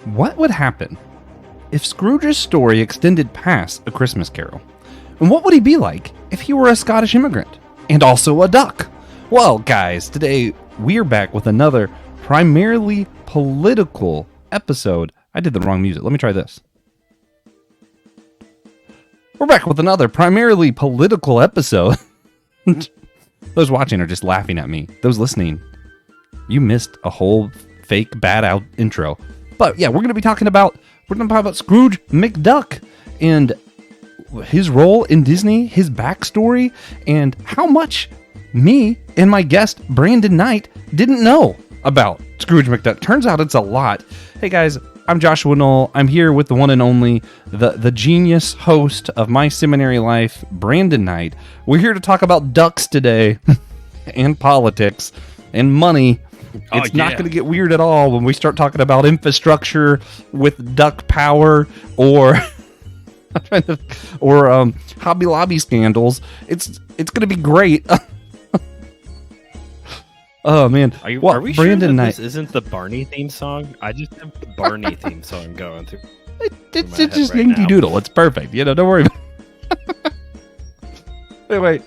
What would happen if Scrooge's story extended past A Christmas Carol? And what would he be like if he were a Scottish immigrant and also a duck? Well, guys, today we're back with another primarily political episode. I did the wrong music. Let me try this. We're back with another primarily political episode. Those watching are just laughing at me. Those listening, you missed a whole fake bad out intro. But yeah, we're going to be talking about Scrooge McDuck and his role in Disney, his backstory, and how much me and my guest Brandon Knight didn't know about Scrooge McDuck. Turns out it's a lot. Hey guys, I'm Joshua Noel. I'm here with the one and only, the genius host of My Seminary Life, Brandon Knight. We're here to talk about ducks today, and politics, and money. It's not going to get weird at all when we start talking about infrastructure with duck power or Hobby Lobby scandals. It's going to be great. Oh man! Are we Brandon sure that Knight. this isn't the Barney theme song? I just have the Barney theme song going through. It's just Yankee Doodle. It's perfect. Don't worry about it. Anyway,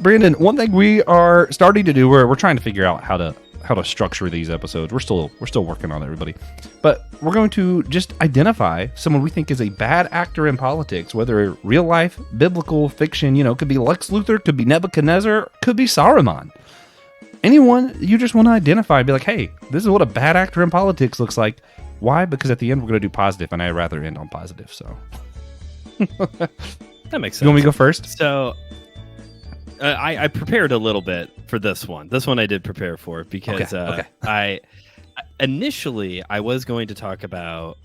Brandon, one thing we are starting to do, we're trying to figure out how to structure these episodes. We're still working on it, everybody. But we're going to just identify someone we think is a bad actor in politics, whether real life, biblical, fiction, could be Lex Luthor, could be Nebuchadnezzar, could be Saruman. Anyone you just want to identify, be like, hey, this is what a bad actor in politics looks like. Why? Because at the end we're going to do positive, and I'd rather end on positive. So that makes sense. You want me to go first? So I prepared a little bit for this one. This one I did prepare for because Okay. I initially was going to talk about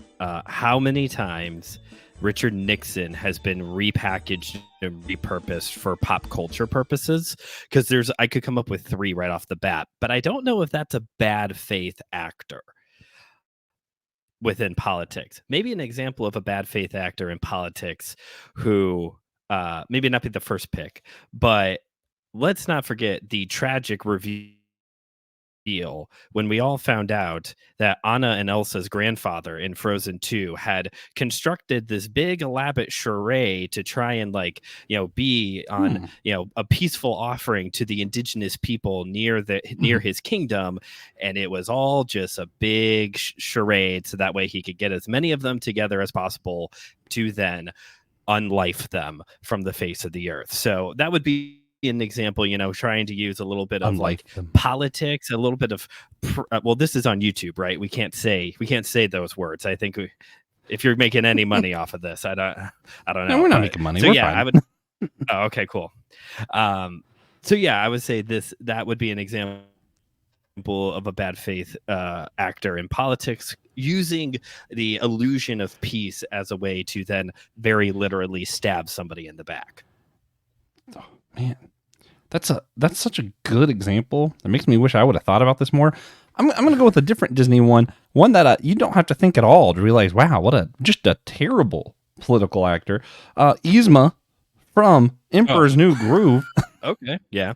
how many times Richard Nixon has been repackaged and repurposed for pop culture purposes, because I could come up with 3 right off the bat, but I don't know if that's a bad faith actor within politics. Maybe an example of a bad faith actor in politics who maybe not be the first pick, but let's not forget the tragic reveal when we all found out that Anna and Elsa's grandfather in Frozen 2 had constructed this big elaborate charade to try and be on a peaceful offering to the indigenous people near his kingdom, and it was all just a big charade so that way he could get as many of them together as possible to then unlife them from the face of the earth. So that would be an example, trying to use a little bit of politics, a little bit of well, this is on YouTube, right? We can't say those words. I think if you're making any money off of this, I don't know. No, we're not making money. So we're yeah, fine. I would. Oh, okay, cool. So yeah, I would say that would be an example of a bad faith actor in politics, using the illusion of peace as a way to then very literally stab somebody in the back. Oh man, that's such a good example. It makes me wish I would have thought about this more. I'm going to go with a different Disney one that you don't have to think at all to realize, wow, what just a terrible political actor. Yzma from Emperor's New Groove. Okay, yeah.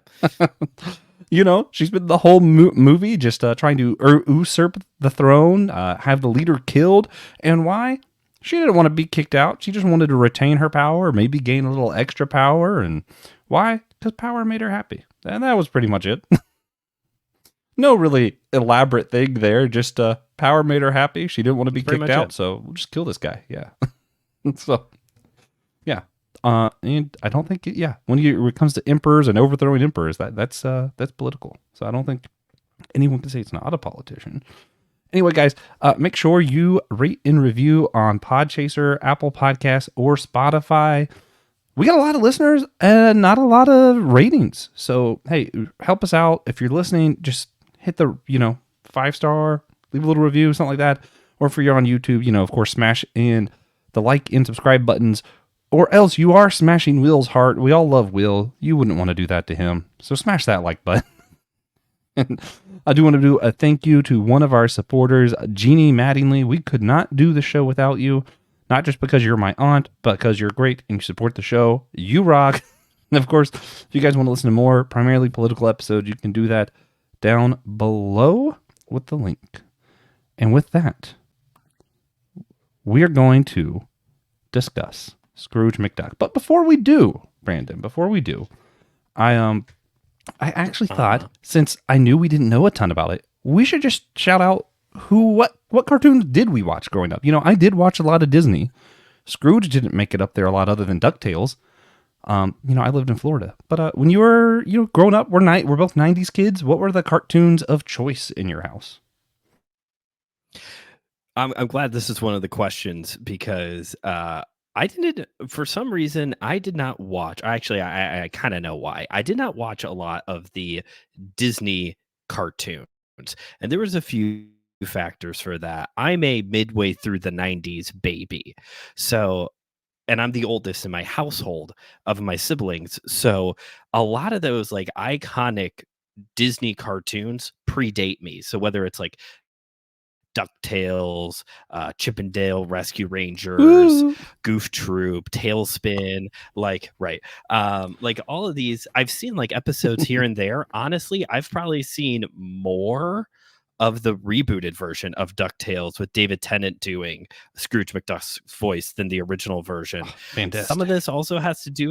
She's been the whole movie just trying to usurp the throne, have the leader killed. And why? She didn't want to be kicked out. She just wanted to retain her power, maybe gain a little extra power. And why? Because power made her happy. And that was pretty much it. No really elaborate thing there. Just power made her happy. She didn't want to be kicked out. So we'll just kill this guy. Yeah. So, yeah. And I don't think, when it comes to emperors and overthrowing emperors, that's political. So I don't think anyone can say it's not a politician. Anyway, guys, make sure you rate and review on Podchaser, Apple Podcasts, or Spotify. We got a lot of listeners and not a lot of ratings. So, hey, help us out. If you're listening, just hit the, 5-star, leave a little review, something like that. Or if you're on YouTube, of course, smash in the like and subscribe buttons. Or else you are smashing Will's heart. We all love Will. You wouldn't want to do that to him. So smash that like button. And I do want to do a thank you to one of our supporters, Jeannie Mattingly. We could not do the show without you. Not just because you're my aunt, but because you're great and you support the show. You rock. And of course, if you guys want to listen to more primarily political episodes, you can do that down below with the link. And with that, we are going to discuss Scrooge McDuck. But before we do, Brandon, I actually thought, since I knew we didn't know a ton about it, we should just shout out what cartoons did we watch growing up. I did watch a lot of Disney. Scrooge didn't make it up there a lot other than DuckTales. I lived in Florida. But when you were growing up, we're both 90s kids. What were the cartoons of choice in your house? I'm glad this is one of the questions because I didn't, for some reason, I did not watch. Actually, I kind of know why. I did not watch a lot of the Disney cartoons, and there was a few factors for that. I'm a midway through the 90s baby. So, and I'm the oldest in my household of my siblings. So a lot of those like iconic Disney cartoons predate me. So whether it's like DuckTales, Chip and Dale Rescue Rangers, Ooh. Goof Troop, Tailspin, like all of these, I've seen like episodes here and there. Honestly, I've probably seen more of the rebooted version of DuckTales with David Tennant doing Scrooge McDuck's voice than the original version. Fantastic. Some of this has to do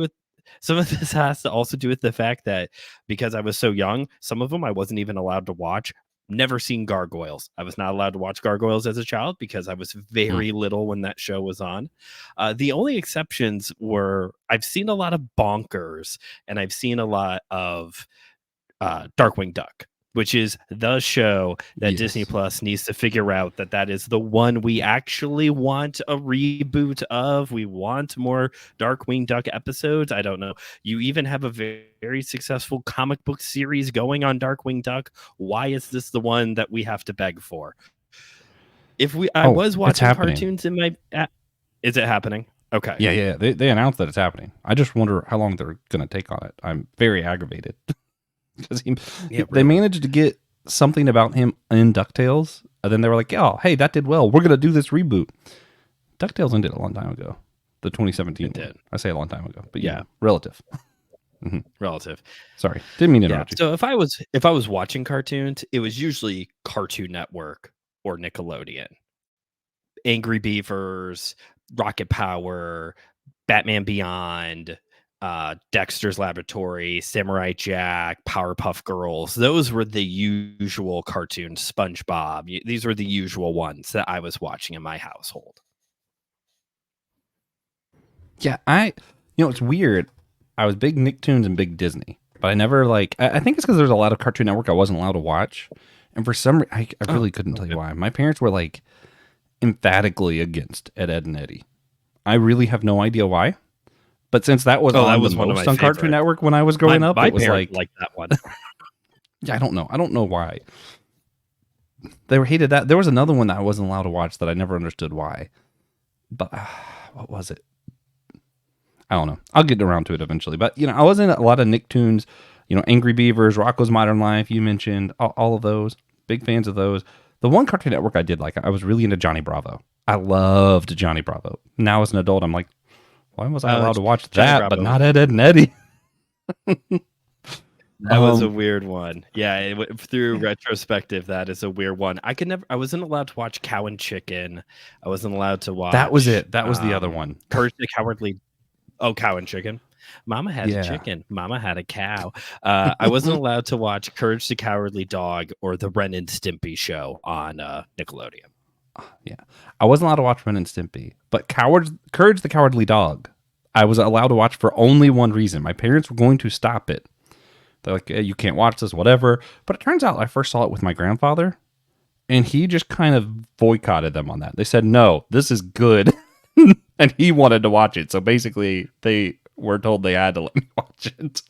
with the fact that because I was so young, some of them I wasn't even allowed to watch. Never seen Gargoyles. I was not allowed to watch Gargoyles as a child because I was very little when that show was on. The only exceptions were I've seen a lot of Bonkers and I've seen a lot of Darkwing Duck, which is the show that Disney Plus needs to figure out that is the one we actually want a reboot of. We want more Darkwing Duck episodes. I don't know. You even have a very successful comic book series going on Darkwing Duck. Why is this the one that we have to beg for? I was watching cartoons in my... Is it happening? Okay. Yeah. They announced that it's happening. I just wonder how long they're going to take on it. I'm very aggravated. Because they managed to get something about him in DuckTales, and then they were like, "Oh, hey, that did well. We're gonna do this reboot." DuckTales ended a long time ago, the 2017. It did. I say a long time ago, but yeah, relative. Relative. Sorry, didn't mean to interrupt you. So if I was watching cartoons, it was usually Cartoon Network or Nickelodeon. Angry Beavers, Rocket Power, Batman Beyond, Dexter's Laboratory, Samurai Jack, Powerpuff Girls. Those were the usual cartoons. SpongeBob. These were the usual ones that I was watching in my household. Yeah, it's weird. I was big Nicktoons and big Disney, but I never I think it's because there's a lot of Cartoon Network I wasn't allowed to watch, and for some reason, I really couldn't tell you why. My parents were emphatically against Ed, Ed and Eddie. I really have no idea why. But since that was one of my on Cartoon Network when I was growing up, it was like that one. Yeah, I don't know why. They hated that. There was another one that I wasn't allowed to watch that I never understood why. But what was it? I don't know. I'll get around to it eventually. But I was in a lot of Nicktoons, Angry Beavers, Rocko's Modern Life. You mentioned all of those. Big fans of those. The one Cartoon Network I did I was really into Johnny Bravo. I loved Johnny Bravo. Now as an adult, I'm like, why was I allowed to watch that, but not Ed, Ed and Eddie? That was a weird one. Yeah, through retrospective, that is a weird one. I wasn't allowed to watch Cow and Chicken. I wasn't allowed to watch. That was it. That was the other one. Courage the Cowardly. Oh, Cow and Chicken. Mama had a chicken. Mama had a cow. I wasn't allowed to watch Courage the Cowardly Dog or the Ren and Stimpy show on Nickelodeon. Yeah, I wasn't allowed to watch Ren and Stimpy, but Courage the Cowardly Dog, I was allowed to watch for only one reason. My parents were going to stop it. They're like, hey, you can't watch this, whatever. But it turns out I first saw it with my grandfather, and he just kind of boycotted them on that. They said, no, this is good. And he wanted to watch it. So basically, they were told they had to let me watch it.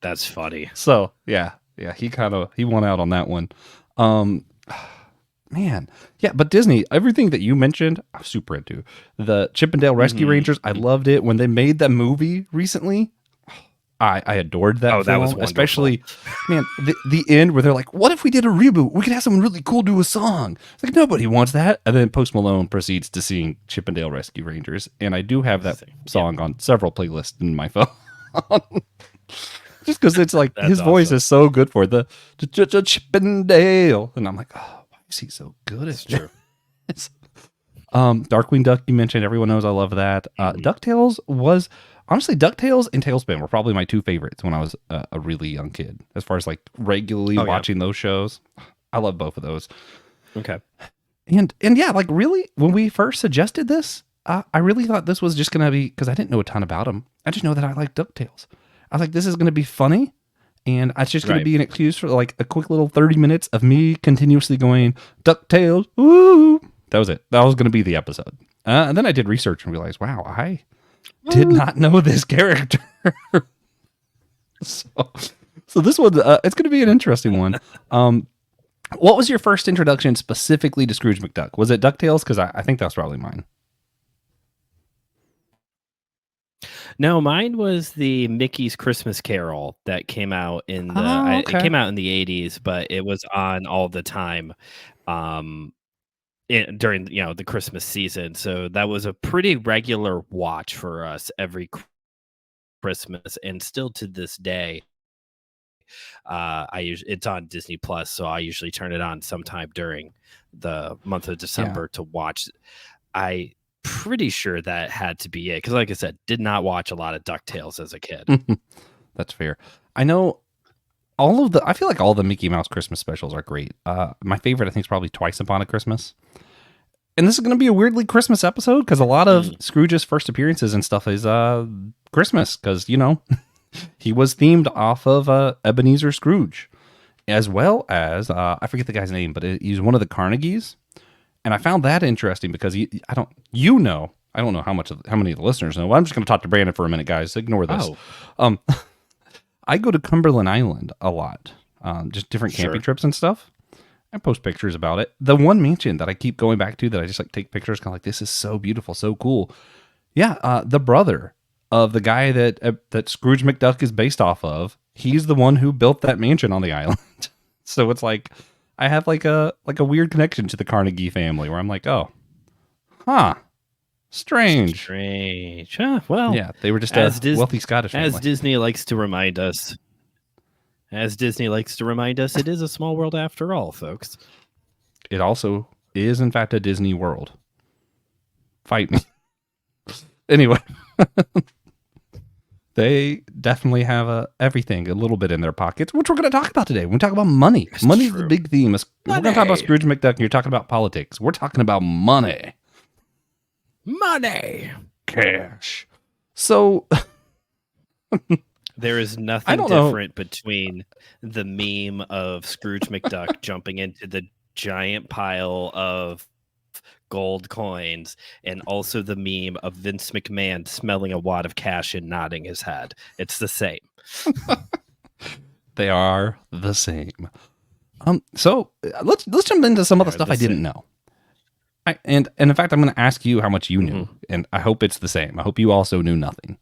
That's funny. So, yeah, he won out on that one. Man, yeah, but Disney, everything that you mentioned, I'm super into. The Chip and Dale Rescue Rangers, I loved it. When they made that movie recently, I adored that film. That was wonderful. Especially, man, the end where they're like, what if we did a reboot? We could have someone really cool do a song. It's like, nobody wants that. And then Post Malone proceeds to sing Chip and Dale Rescue Rangers. And I do have that song on several playlists in my phone. Just because it's like, his voice is so good for the Chip and Dale. And I'm like, oh, is he so good? It's true. Darkwing Duck, you mentioned. Everyone knows I love that. DuckTales was honestly DuckTales and Tailspin were probably my two favorites when I was a really young kid. As far as like regularly watching those shows, I love both of those. Okay. And yeah, like really, when we first suggested this, I really thought this was just gonna be because I didn't know a ton about them. I just know that I like DuckTales. I was like, this is gonna be funny. And it's just going to be an excuse for like a quick little 30 minutes of me continuously going, DuckTales, woo. That was it. That was going to be the episode. And then I did research and realized, wow, I did not know this character. so this one, it's going to be an interesting one. What was your first introduction specifically to Scrooge McDuck? Was it DuckTales? Because I think that's probably mine. No, mine was the Mickey's Christmas Carol that came out in the it came out in the 80s, but it was on all the time during the Christmas season. So that was a pretty regular watch for us every Christmas, and still to this day. It's on Disney Plus, so I usually turn it on sometime during the month of December to watch. Pretty sure that had to be it because, like I said, did not watch a lot of DuckTales as a kid. That's fair. I know I feel like all the Mickey Mouse Christmas specials are great. My favorite, I think, is probably Twice Upon a Christmas. And this is going to be a weirdly Christmas episode because a lot of Scrooge's first appearances and stuff is Christmas because, he was themed off of Ebenezer Scrooge, as well as, I forget the guy's name, but he's one of the Carnegies. And I found that interesting because I don't know how many of the listeners know. Well, I'm just going to talk to Brandon for a minute, guys. Ignore this. I go to Cumberland Island a lot, just different camping trips and stuff. I post pictures about it. The one mansion that I keep going back to that I just like take pictures, kind of like, this is so beautiful, so cool. Yeah, the brother of the guy that Scrooge McDuck is based off of, he's the one who built that mansion on the island. So it's like, I have like a weird connection to the Carnegie family where I'm like, oh, strange. Huh, well, yeah, they were just a wealthy Scottish family. As Disney likes to remind us, it is a small world after all, folks. It also is, in fact, a Disney World. Fight me. Anyway. They definitely have everything a little bit in their pockets, which we're going to talk about today. When we talk about money. Money's the big theme. We're going to talk about Scrooge McDuck, and you're talking about politics. We're talking about money. Money. Cash. So... there is nothing different between the meme of Scrooge McDuck jumping into the giant pile of gold coins and also the meme of Vince McMahon smelling a wad of cash and nodding his head. It's the same. They are the same. So let's jump into some of the stuff I didn't know. And in fact, I'm going to ask you how much you knew, and I hope it's the same. I hope you also knew nothing.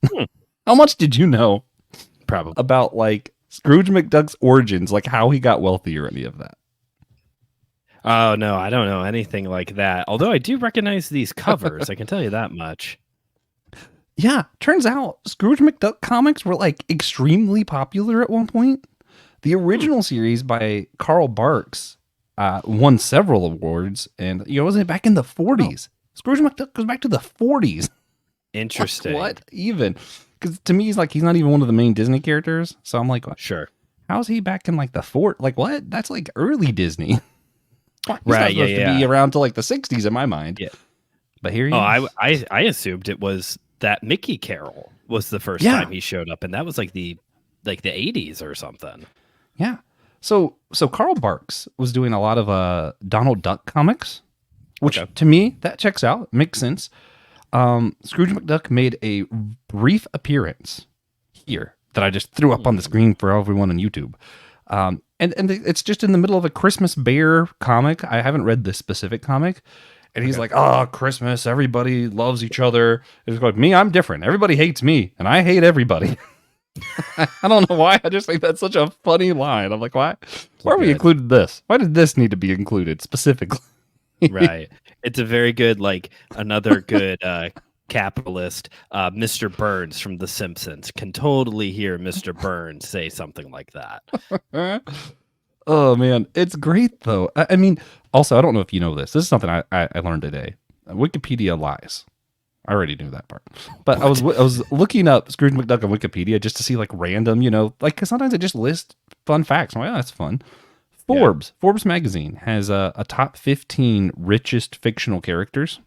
How much did you know? Probably about like Scrooge McDuck's origins, like how he got wealthy or any of that. Oh, no, I don't know anything like that. Although I do recognize these covers. I can tell you that much. Yeah, turns out Scrooge McDuck comics were like extremely popular at one point. The original series by Carl Barks won several awards, and wasn't back in the 40s. Scrooge McDuck goes back to the 40s. Interesting. What even? Because to me, he's not even one of the main Disney characters. So I'm like, sure. How's he back in like the fort? Like what? That's like early Disney. He's right, not supposed to be around till like the 60s in my mind. Yeah. But here he is. I assumed it was that Mickey Carol was the first time he showed up, and that was like the 80s or something. Yeah. So Carl Barks was doing a lot of Donald Duck comics, which to me that checks out, makes sense. Scrooge McDuck made a brief appearance here that I just threw up on the screen for everyone on YouTube. And it's just in the middle of a Christmas Bear comic. I haven't read this specific comic. And he's like, Christmas, everybody loves each other. It's like, me, I'm different. Everybody hates me, and I hate everybody. I don't know why. I just think that's such a funny line. I'm like, why have we included this? Why did this need to be included specifically? Right. It's a very good, another good capitalist, Mr. Burns from The Simpsons. Can totally hear Mr. Burns say something like that. Oh, man. It's great, though. I mean, also, I don't know if you know this. This is something I learned today. Wikipedia lies. I already knew that part, but I was looking up Scrooge McDuck on Wikipedia just to see like random, cause sometimes it just lists fun facts. I'm like, oh, that's fun. Forbes magazine has a top 15 richest fictional characters.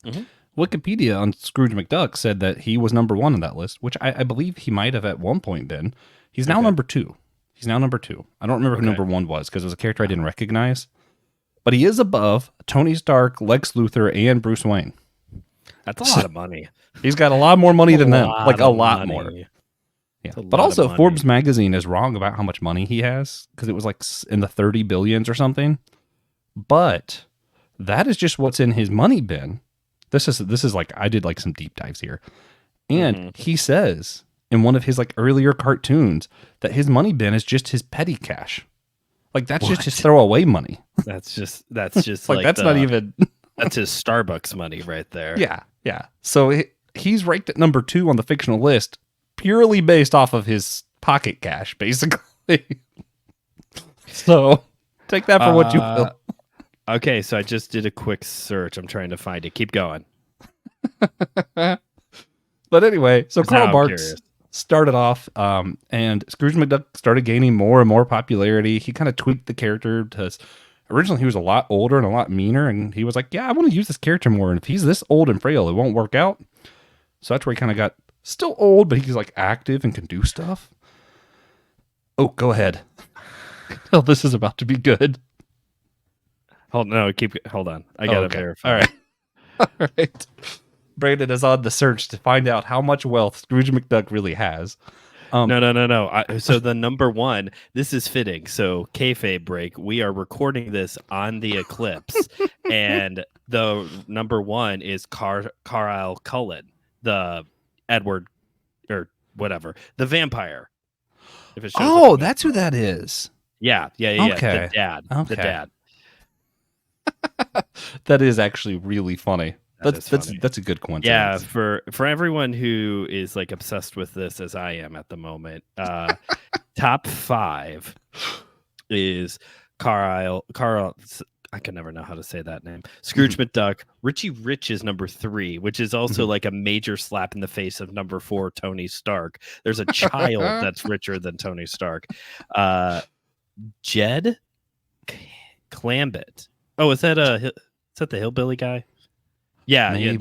Mm-hmm. Wikipedia on Scrooge McDuck said that he was number 1 on that list, which I believe he might have at one point been. He's now number 2. I don't remember who number 1 was because it was a character I didn't recognize. But he is above Tony Stark, Lex Luthor, and Bruce Wayne. That's a lot of money. He's got a lot more money than them. Like a lot more. Yeah. But also Forbes magazine is wrong about how much money he has because it was like in the 30 billions or something. But that is just what's in his money bin. This is like, I did like some deep dives here. And he says in one of his like earlier cartoons that his money bin is just his petty cash. Like that's just his throwaway money. That's just like that's not even that's his Starbucks money right there. Yeah. So he's ranked at number 2 on the fictional list purely based off of his pocket cash, basically. So take that for what you will. Okay, so I just did a quick search. I'm trying to find it. Keep going. But anyway, so Karl Barks started off, and Scrooge McDuck started gaining more and more popularity. He kind of tweaked the character to. Originally, he was a lot older and a lot meaner, and he was like, yeah, I want to use this character more. And if he's this old and frail, it won't work out. So that's where he kind of got still old, but he's like active and can do stuff. Oh, go ahead. Oh, this is about to be good. Hold on. I got to verify. All right. All right. Brandon is on the search to find out how much wealth Scrooge McDuck really has. No. So the number 1, this is fitting. So kayfabe break. We are recording this on the eclipse, and the number 1 is Carlisle Cullen, the Edward or whatever, the vampire. If it shows that's who that is. Yeah. Okay. The dad. Okay. The dad. That is actually really funny. That's a good coincidence. Yeah, for everyone who is like obsessed with this as I am at the moment, top 5 is Carl. I can never know how to say that name. Scrooge McDuck. Richie Rich is number 3, which is also like a major slap in the face of number 4, Tony Stark. There's a child that's richer than Tony Stark. Jed Clambett. Oh, is that the hillbilly guy? Yeah, maybe.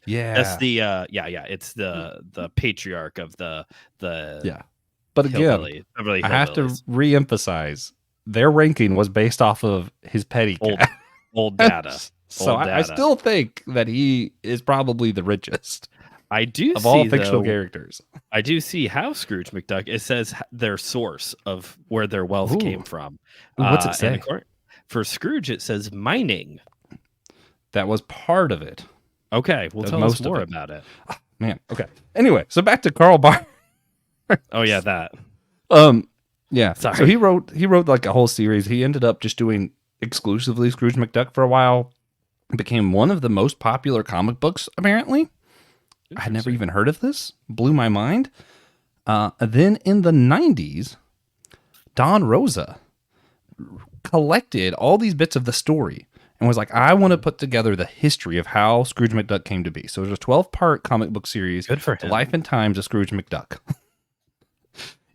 That's the it's the patriarch of the But again, I have to re-emphasize their ranking was based off of his petty cash. Old data. So I still think that he is probably the richest. I do of all fictional characters. I do see how Scrooge McDuck. It says their source of where their wealth came from. What's it say? For Scrooge, it says mining. That was part of it. Okay, well, tell us more about it. Oh, man, okay. Anyway, so back to Karl Barks. Oh yeah, that. Yeah. Sorry. So he wrote like a whole series. He ended up just doing exclusively Scrooge McDuck for a while. It became one of the most popular comic books, apparently. I had never even heard of this. Blew my mind. Then in the 90s, Don Rosa collected all these bits of the story and was like, I want to put together the history of how Scrooge McDuck came to be. So it was a 12-part comic book series. Good for him. The Life and Times of Scrooge McDuck.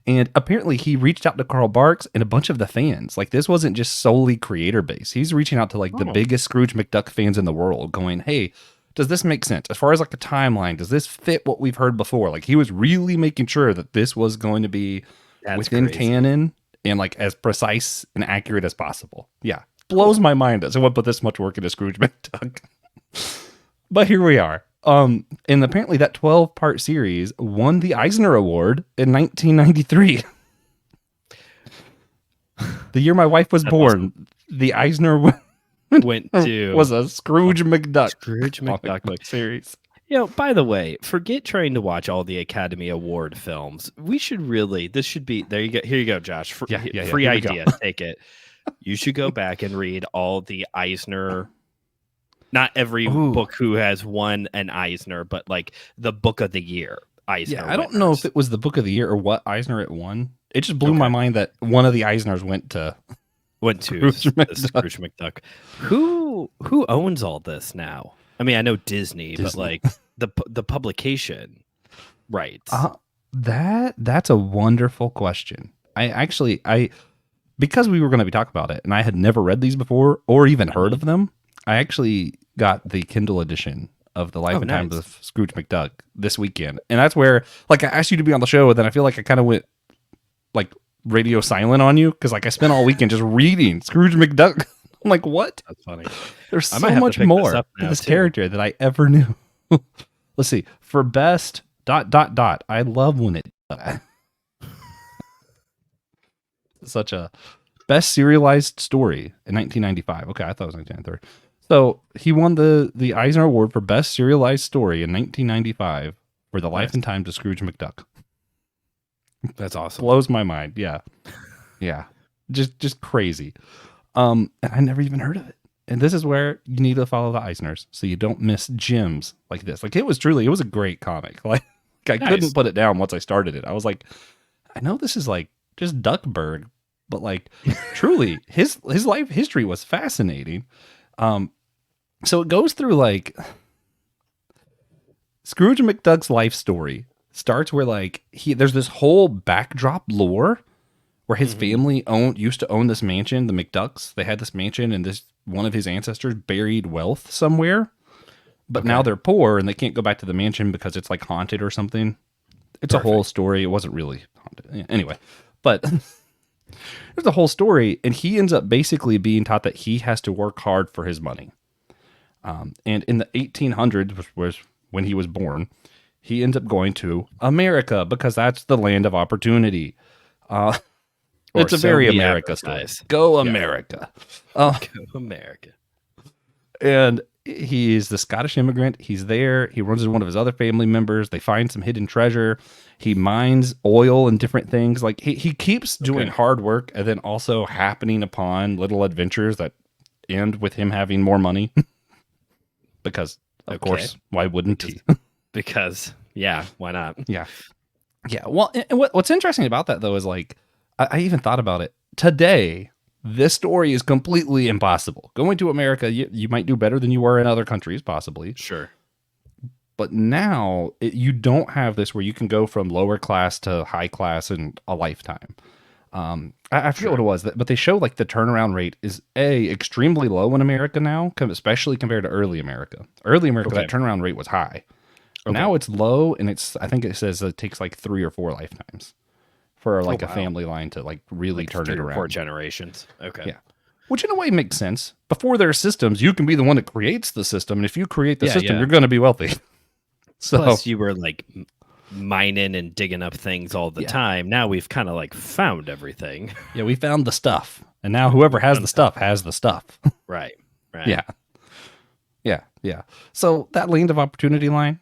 And apparently he reached out to Karl Barks and a bunch of the fans. Like, this wasn't just solely creator base. He's reaching out to like the biggest Scrooge McDuck fans in the world going, hey, does this make sense? As far as like a timeline, does this fit what we've heard before? Like, he was really making sure that this was going to be within canon and like as precise and accurate as possible. Yeah. Blows my mind that someone put this much work into Scrooge McDuck. But here we are. And apparently that 12-part series won the Eisner Award in 1993. The year my wife was born, the Eisner went to was a Scrooge McDuck. Scrooge McDuck book series. By the way, forget trying to watch all the Academy Award films. We should really, this should be, there you go. Here you go, Josh. Free idea. Take it. You should go back and read all the Eisner. Not every book who has won an Eisner, but like the book of the year Eisner. Yeah, I don't know if it was the book of the year or what Eisner it won. It just blew my mind that one of the Eisners went to Scrooge McDuck. Who owns all this now? I mean, I know Disney, but Disney. like the publication rights. That's a wonderful question. I because we were going to be talking about it, and I had never read these before or even heard of them. I actually got the Kindle edition of The Life Oh, and Times nice. of Scrooge McDuck this weekend, and that's where like I asked you to be on the show, and then I feel like I kind of went like radio silent on you because like I spent all weekend just reading Scrooge McDuck. I'm like, what? That's funny. There's I might so have to much pick this more up to now this too. character that I ever knew. Let's see. For best ... I love when it such a best serialized story in 1995. Okay, I thought it was 1993. So he won the Eisner Award for best serialized story in 1995 for The Life Nice. and Times of Scrooge McDuck. That's awesome. Blows my mind. Yeah, yeah, just crazy. And I never even heard of it. And this is where you need to follow the Eisners so you don't miss gems like this. Like it was a great comic. Like I Nice. couldn't put it down once I started it. I was like, I know this is like just Duckburg, but like truly his life history was fascinating. So it goes through like Scrooge McDuck's life story starts where like there's this whole backdrop lore where his family used to own this mansion, the McDucks. They had this mansion and this one of his ancestors buried wealth somewhere. But now they're poor and they can't go back to the mansion because it's like haunted or something. It's a whole story. It wasn't really haunted. Anyway, but there's a whole story and he ends up basically being taught that he has to work hard for his money. And in the 1800s, which was when he was born, he ends up going to America because that's the land of opportunity. It's a so very we America story. advertise. Go Yeah. America. Go America. And he's the Scottish immigrant. He's there. He runs into one of his other family members. They find some hidden treasure. He mines oil and different things. Like he keeps doing hard work and then also happening upon little adventures that end with him having more money. Because of course, why wouldn't he? Because yeah, why not? Yeah. Yeah. Well, and what's interesting about that though is like I even thought about it today. This story is completely impossible. Going to America, you might do better than you were in other countries, possibly. Sure. But now you don't have this where you can go from lower class to high class in a lifetime. I forget what it was, but they show like the turnaround rate is extremely low in America now, especially compared to early America. Early America, that turnaround rate was high. Now it's low, and I think it says it takes like 3 or 4 lifetimes for like a family line to like really Like turn 3 it or around. 4 generations. Okay. Yeah. Which in a way makes sense. Before there are systems, you can be the one that creates the system. And if you create the system, you're going to be wealthy. So plus you were like mining and digging up things all the time. Now we've kind of like found everything. Yeah, we found the stuff. And now whoever has the stuff has the stuff. Right. Right. Yeah. Yeah. Yeah. So that land of opportunity line,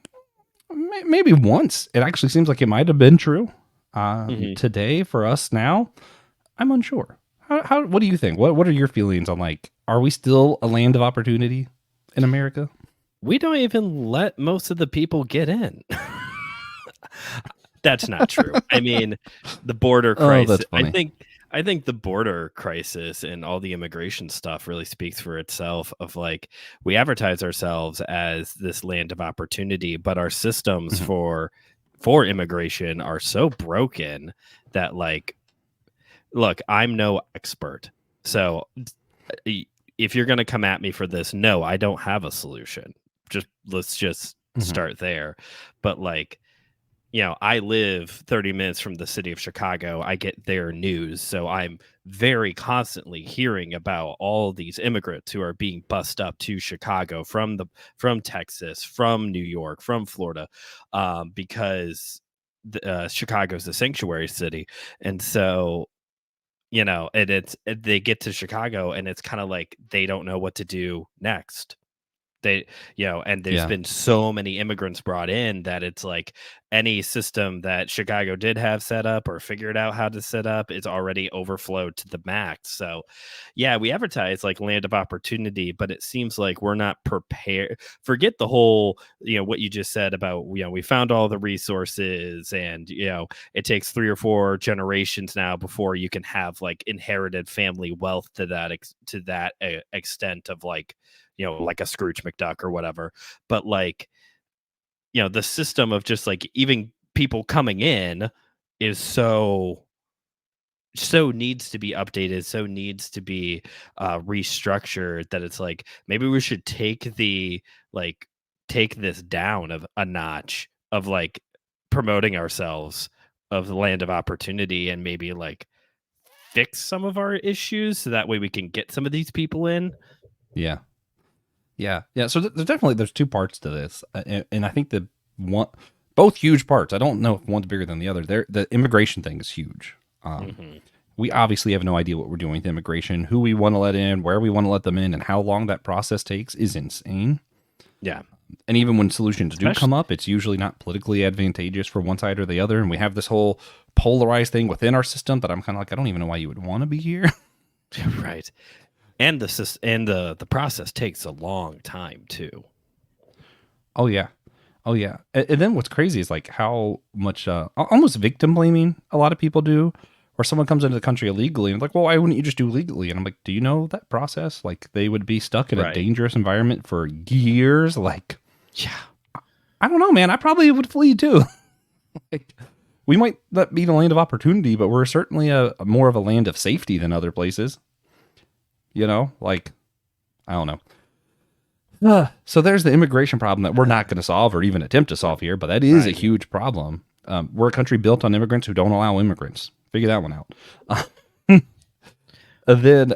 maybe once. It actually seems like it might have been true. Today for us now, I'm unsure. What do you think? What are your feelings on like, are we still a land of opportunity in America? We don't even let most of the people get in. That's not true. I mean, the border crisis. That's funny. I think the border crisis and all the immigration stuff really speaks for itself of like we advertise ourselves as this land of opportunity, but our systems for immigration are so broken that like look, I'm no expert. So if you're going to come at me for this, no, I don't have a solution. Let's just start there. But like, you know, I live 30 minutes from the city of Chicago. I get their news. So I'm very constantly hearing about all these immigrants who are being bussed up to Chicago from Texas, from New York, from Florida, because Chicago's the sanctuary city. And so, you know, they get to Chicago and it's kind of like they don't know what to do next. And there's been so many immigrants brought in that it's like any system that Chicago did have set up or figured out how to set up is already overflowed to the max. So yeah, we advertise like land of opportunity, but it seems like we're not prepared. Forget the whole, what you just said about, we found all the resources and, it takes 3 or 4 generations now before you can have like inherited family wealth to that extent of like, like a Scrooge McDuck or whatever. But like, the system of just like even people coming in is so needs to be updated, so needs to be restructured, that it's like maybe we should take this down of a notch of like promoting ourselves of the land of opportunity, and maybe like fix some of our issues so that way we can get some of these people in. Yeah. So there's two parts to this, and I think both huge parts. I don't know if one's bigger than the other. The immigration thing is huge. We obviously have no idea what we're doing with immigration, who we want to let in, where we want to let them in, and how long that process takes is insane. Yeah. And even when solutions do come up, it's usually not politically advantageous for one side or the other. And we have this whole polarized thing within our system that I'm kind of like, I don't even know why you would want to be here. Right. And the process takes a long time too. Oh yeah. And then what's crazy is like how much almost victim blaming a lot of people do. Or someone comes into the country illegally and like, well, why wouldn't you just do legally? And I'm like, do you know that process? Like, they would be stuck in a dangerous environment for years. Like, yeah, I don't know, man. I probably would flee too. Like, we might not be the land of opportunity, but we're certainly a more of a land of safety than other places. Like, I don't know. So there's the immigration problem that we're not going to solve or even attempt to solve here, but that is a huge problem. We're a country built on immigrants who don't allow immigrants. Figure that one out. And then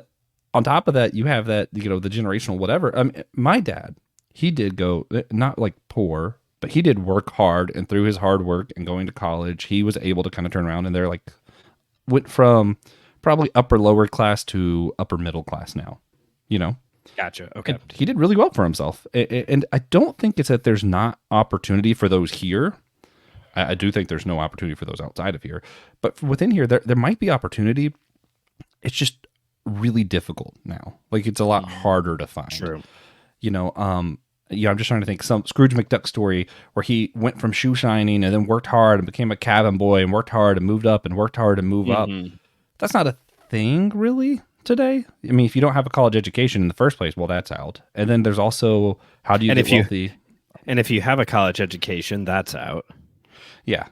on top of that, you have that, the generational whatever. My dad, he did go, not like poor, but he did work hard, and through his hard work and going to college, he was able to kind of turn around, and they're like, went from probably upper lower class to upper middle class now, Gotcha. Okay. And he did really well for himself. And I don't think it's that there's not opportunity for those here. I do think there's no opportunity for those outside of here, but within here, there might be opportunity. It's just really difficult now. Like, it's a lot harder to find. True. I'm just trying to think some Scrooge McDuck story where he went from shoe shining and then worked hard and became a cabin boy and worked hard and moved up and worked hard and moved up. That's not a thing really today. I mean, if you don't have a college education in the first place, well, that's out. And then there's also, how do you get wealthy? And if you have a college education, that's out. Yeah.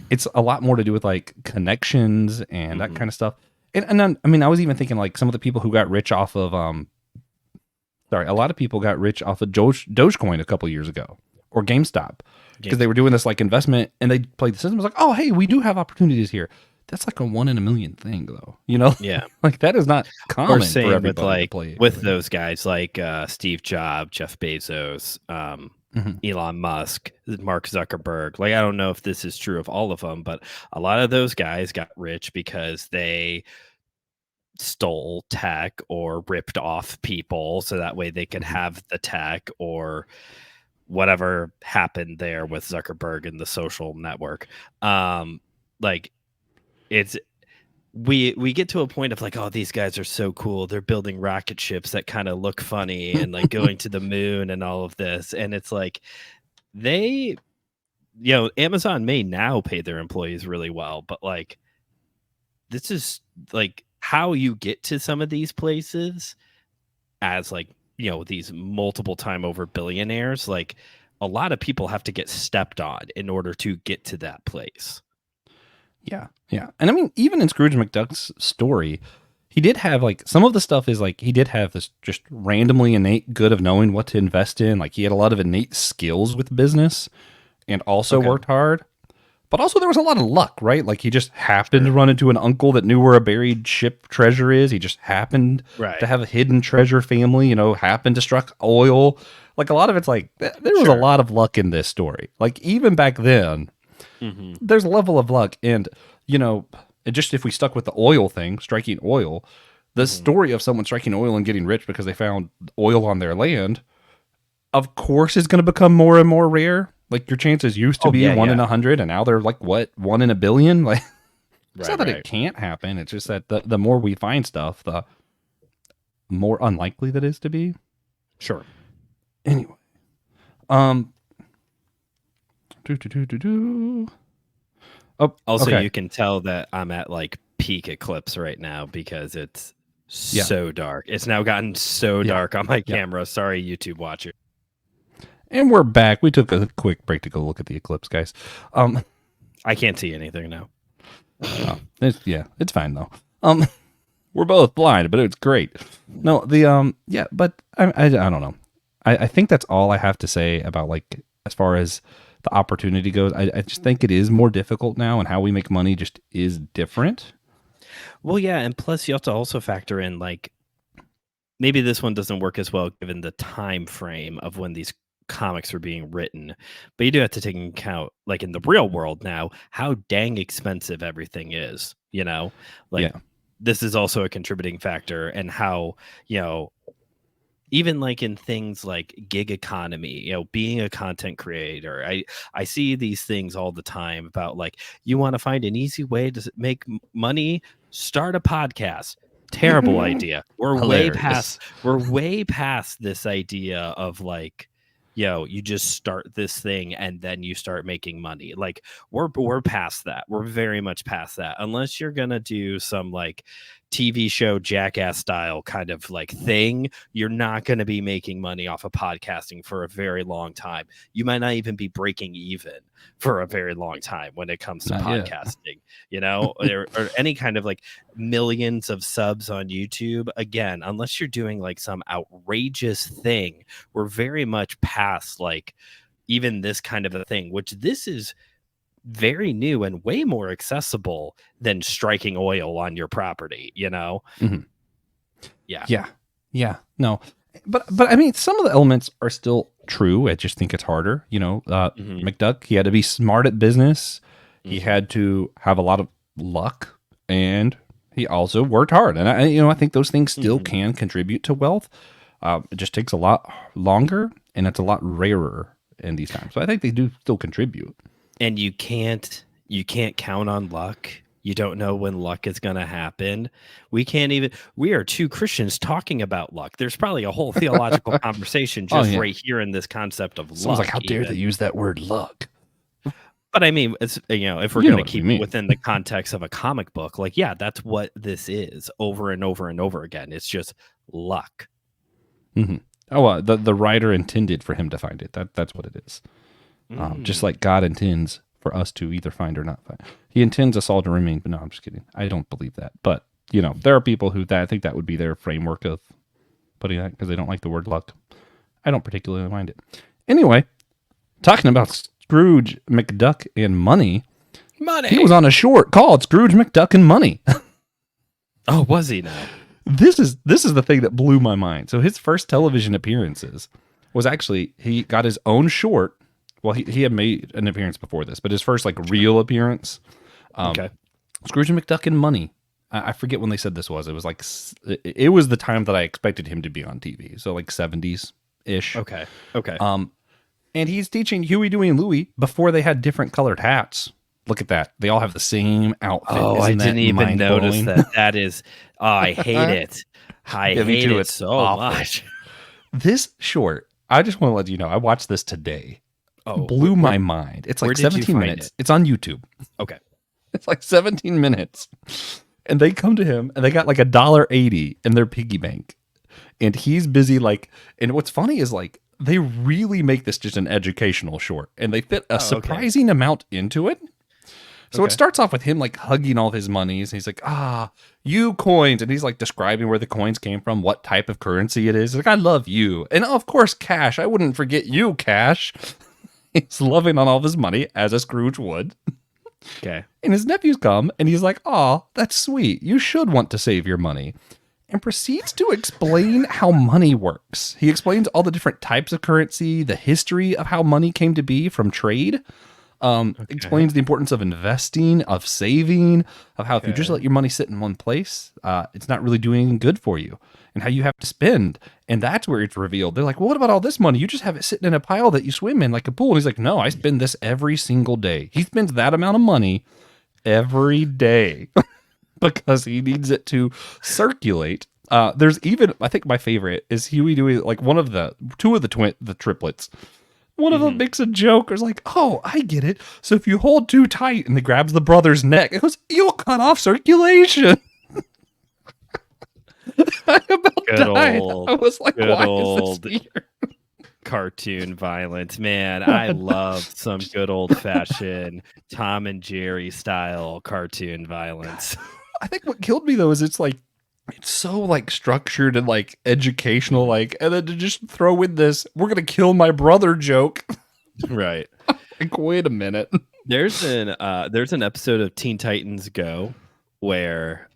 It's a lot more to do with like connections and that kind of stuff. And then, I mean, I was even thinking like some of the people who got rich off of, a lot of people got rich off of Dogecoin a couple years ago, or GameStop, because they were doing this like investment and they played the system. It was like, oh, hey, we do have opportunities here. That's like a 1 in a million thing, though. Yeah. Like, that is not common or same for everybody with like to play. With those guys like Steve Jobs, Jeff Bezos, Elon Musk, Mark Zuckerberg. Like, I don't know if this is true of all of them, but a lot of those guys got rich because they stole tech or ripped off people so that way they could have the tech, or whatever happened there with Zuckerberg and the social network. Like, it's we get to a point of like, oh, these guys are so cool. They're building rocket ships that kind of look funny and like going to the moon and all of this. And it's like Amazon may now pay their employees really well, but like, this is like how you get to some of these places as like, these multiple time over billionaires. Like, a lot of people have to get stepped on in order to get to that place. Yeah. And I mean, even in Scrooge McDuck's story, he did have like, some of the stuff is like, he did have this just randomly innate good of knowing what to invest in. Like, he had a lot of innate skills with business and also worked hard. But also there was a lot of luck, right? Like, he just happened to run into an uncle that knew where a buried ship treasure is. He just happened to have a hidden treasure family, happened to struck oil. Like, a lot of it's like, there was a lot of luck in this story. Like, even back then, there's a level of luck. And, just if we stuck with the oil thing, striking oil, the story of someone striking oil and getting rich because they found oil on their land, of course, is going to become more and more rare. Like, your chances used to be 1 in 100, and now they're like, what, 1 in a billion? Like, it's not that it can't happen. It's just that the more we find stuff, the more unlikely that is to be. Sure. Anyway, Oh, also, okay. you can tell that I'm at like peak eclipse right now because it's so dark. It's now gotten so dark on my camera. Sorry, YouTube watcher. And we're back. We took a quick break to go look at the eclipse, guys. I can't see anything now. It's fine though. We're both blind, but it's great. No, but I don't know. I think that's all I have to say about, like, as far as the opportunity goes. I just think it is more difficult now, and how we make money just is different. Well, yeah, and plus you have to also factor in, like, maybe this one doesn't work as well given the time frame of when these comics were being written, but you do have to take into account, like, in the real world now, how dang expensive everything is, like this is also a contributing factor, and how, even like in things like gig economy, being a content creator, I see these things all the time about, like, you want to find an easy way to make money, start a podcast. Terrible idea. We're way past this idea of, like, you just start this thing and then you start making money. Like, we're past that. We're very much past that. Unless you're gonna do some, like, TV show Jackass style kind of, like, thing, you're not going to be making money off of podcasting for a very long time. You might not even be breaking even for a very long time when it comes to podcasting, or any kind of, like, millions of subs on YouTube. Again, unless you're doing, like, some outrageous thing, we're very much past, like, even this kind of a thing, which this is very new and way more accessible than striking oil on your property, Mm-hmm. Yeah. No, but I mean, some of the elements are still true. I just think it's harder. McDuck, he had to be smart at business. He had to have a lot of luck, and he also worked hard. And I think those things still can contribute to wealth. It just takes a lot longer, and it's a lot rarer in these times. So I think they do still contribute. And you can't count on luck. You don't know when luck is going to happen. We are two Christians talking about luck. There's probably a whole theological conversation just right here in this concept of luck. Sounds like, how dare they use that word luck? But I mean, it's, if we're going to keep it within the context of a comic book, like, that's what this is over and over and over again. It's just luck. Mm-hmm. Oh, the writer intended for him to find it. That's what it is. Just like God intends for us to either find or not find. He intends us all to remain, but no, I'm just kidding. I don't believe that. But, there are people who I think that would be their framework of putting that, because they don't like the word luck. I don't particularly mind it. Anyway, talking about Scrooge McDuck and money. He was on a short called Scrooge McDuck and Money. Oh, was he now? This is the thing that blew my mind. So his first television appearances was actually, he got his own short. Well, he had made an appearance before this, but his first, like, real appearance, Scrooge McDuck and Money. I forget when they said this was. It was like, it was the time that I expected him to be on TV. So, like, 70s ish. Okay. And he's teaching Huey, Dewey, and Louie before they had different colored hats. Look at that. They all have the same outfit. Oh, I didn't even notice that. That is, I hate it. I hate it so much. This short, I just want to let you know, I watched this today. Blew my mind. It's like 17 minutes. It's on YouTube. Okay. It's like 17 minutes. And they come to him and they got like $1.80 in their piggy bank. And he's busy, like, and what's funny is, like, they really make this just an educational short, and they fit a surprising amount into it. So it starts off with him, like, hugging all of his monies. He's like, you coins. And he's, like, describing where the coins came from, what type of currency it is. He's like, I love you. And of course, cash. I wouldn't forget you, cash. He's loving on all of his money, as a Scrooge would. Okay. And his nephews come, and he's like, that's sweet. You should want to save your money. And proceeds to explain how money works. He explains all the different types of currency, the history of how money came to be from trade. Explains the importance of investing, of saving, of how if you just let your money sit in one place, it's not really doing anything good for you, and how you have to spend. And that's where it's revealed. They're like, well, what about all this money? You just have it sitting in a pile that you swim in like a pool. And he's like, no, I spend this every single day. He spends that amount of money every day because he needs it to circulate. There's even, I think my favorite is Huey, Dewey, like two of the triplets. One of them makes a joke, or is like, I get it. So if you hold too tight, and he grabs the brother's neck, it goes, you'll cut off circulation. I about Good died. old, I was like, good why is this old here? cartoon violence. Man, I love some good old fashioned Tom and Jerry style cartoon violence. I think what killed me though is it's like it's so like structured and like educational, like, and then to just throw in this "we're gonna kill my brother" joke. Right. Like, wait a minute. There's an episode of Teen Titans Go where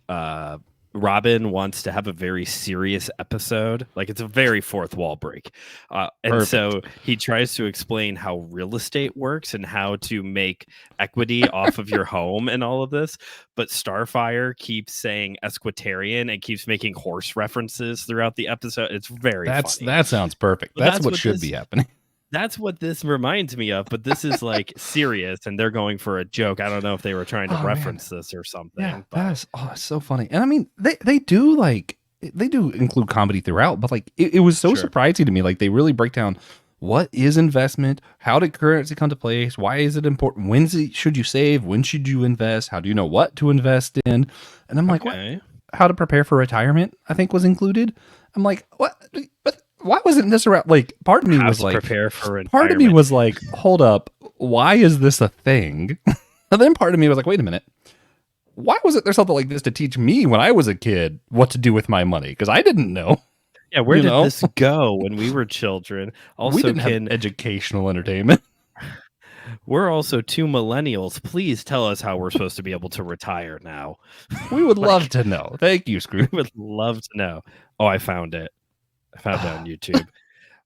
Robin wants to have a very serious episode. Like it's a very fourth wall break. And Perfect. so he tries to explain how real estate works and how to make equity off of your home and all of this. But Starfire keeps saying Esquitarian and keeps making horse references throughout the episode. It's very funny. That sounds perfect. But That's what should be happening. That's what this reminds me of, but this is like serious and they're going for a joke. I don't know if they were trying to reference this or something. Yeah, but that's it's so funny. And I mean, they do like they do include comedy throughout, but like it was so Sure. surprising to me. Like they really break down what is investment, how did currency come to place, why is it important, should you save, when should you invest, how do you know what to invest in? And I'm like, what? How to prepare for retirement, I think was included. I'm like, what? But why wasn't this around? Like, part of me was like, prepare for retirement. Part of me was like, hold up, why is this a thing? And then part of me was like, wait a minute, why wasn't there something like this to teach me when I was a kid what to do with my money? Because I didn't know. Yeah, where did this go when we were children? Also, we didn't have educational entertainment. We're also two millennials. Please tell us how we're supposed to be able to retire now. We would love to know. Thank you, Scrooge. We would love to know. Oh, I found it. I found it on YouTube.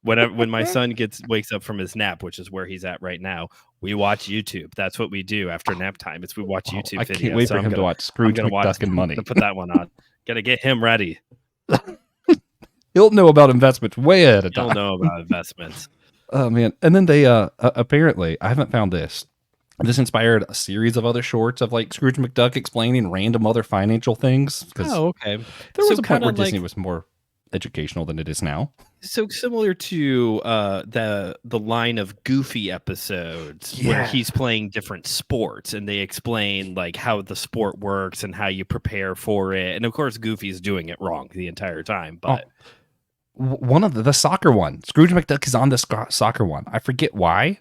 When my son wakes up from his nap, which is where he's at right now, we watch YouTube. That's what we do after nap time. We watch YouTube videos. I can't wait for him to watch Scrooge McDuck and Money. To put that one on. Gotta get him ready. He'll know about investments way ahead of time. He'll know about investments. Oh man! And then they apparently, I haven't found this. This inspired a series of other shorts of like Scrooge McDuck explaining random other financial things. Oh, okay. There was a point where Disney was more educational than it is now. So similar to the line of Goofy episodes where he's playing different sports and they explain like how the sport works and how you prepare for it. And of course, Goofy's doing it wrong the entire time. But one of the soccer one, Scrooge McDuck is on the soccer one. I forget why.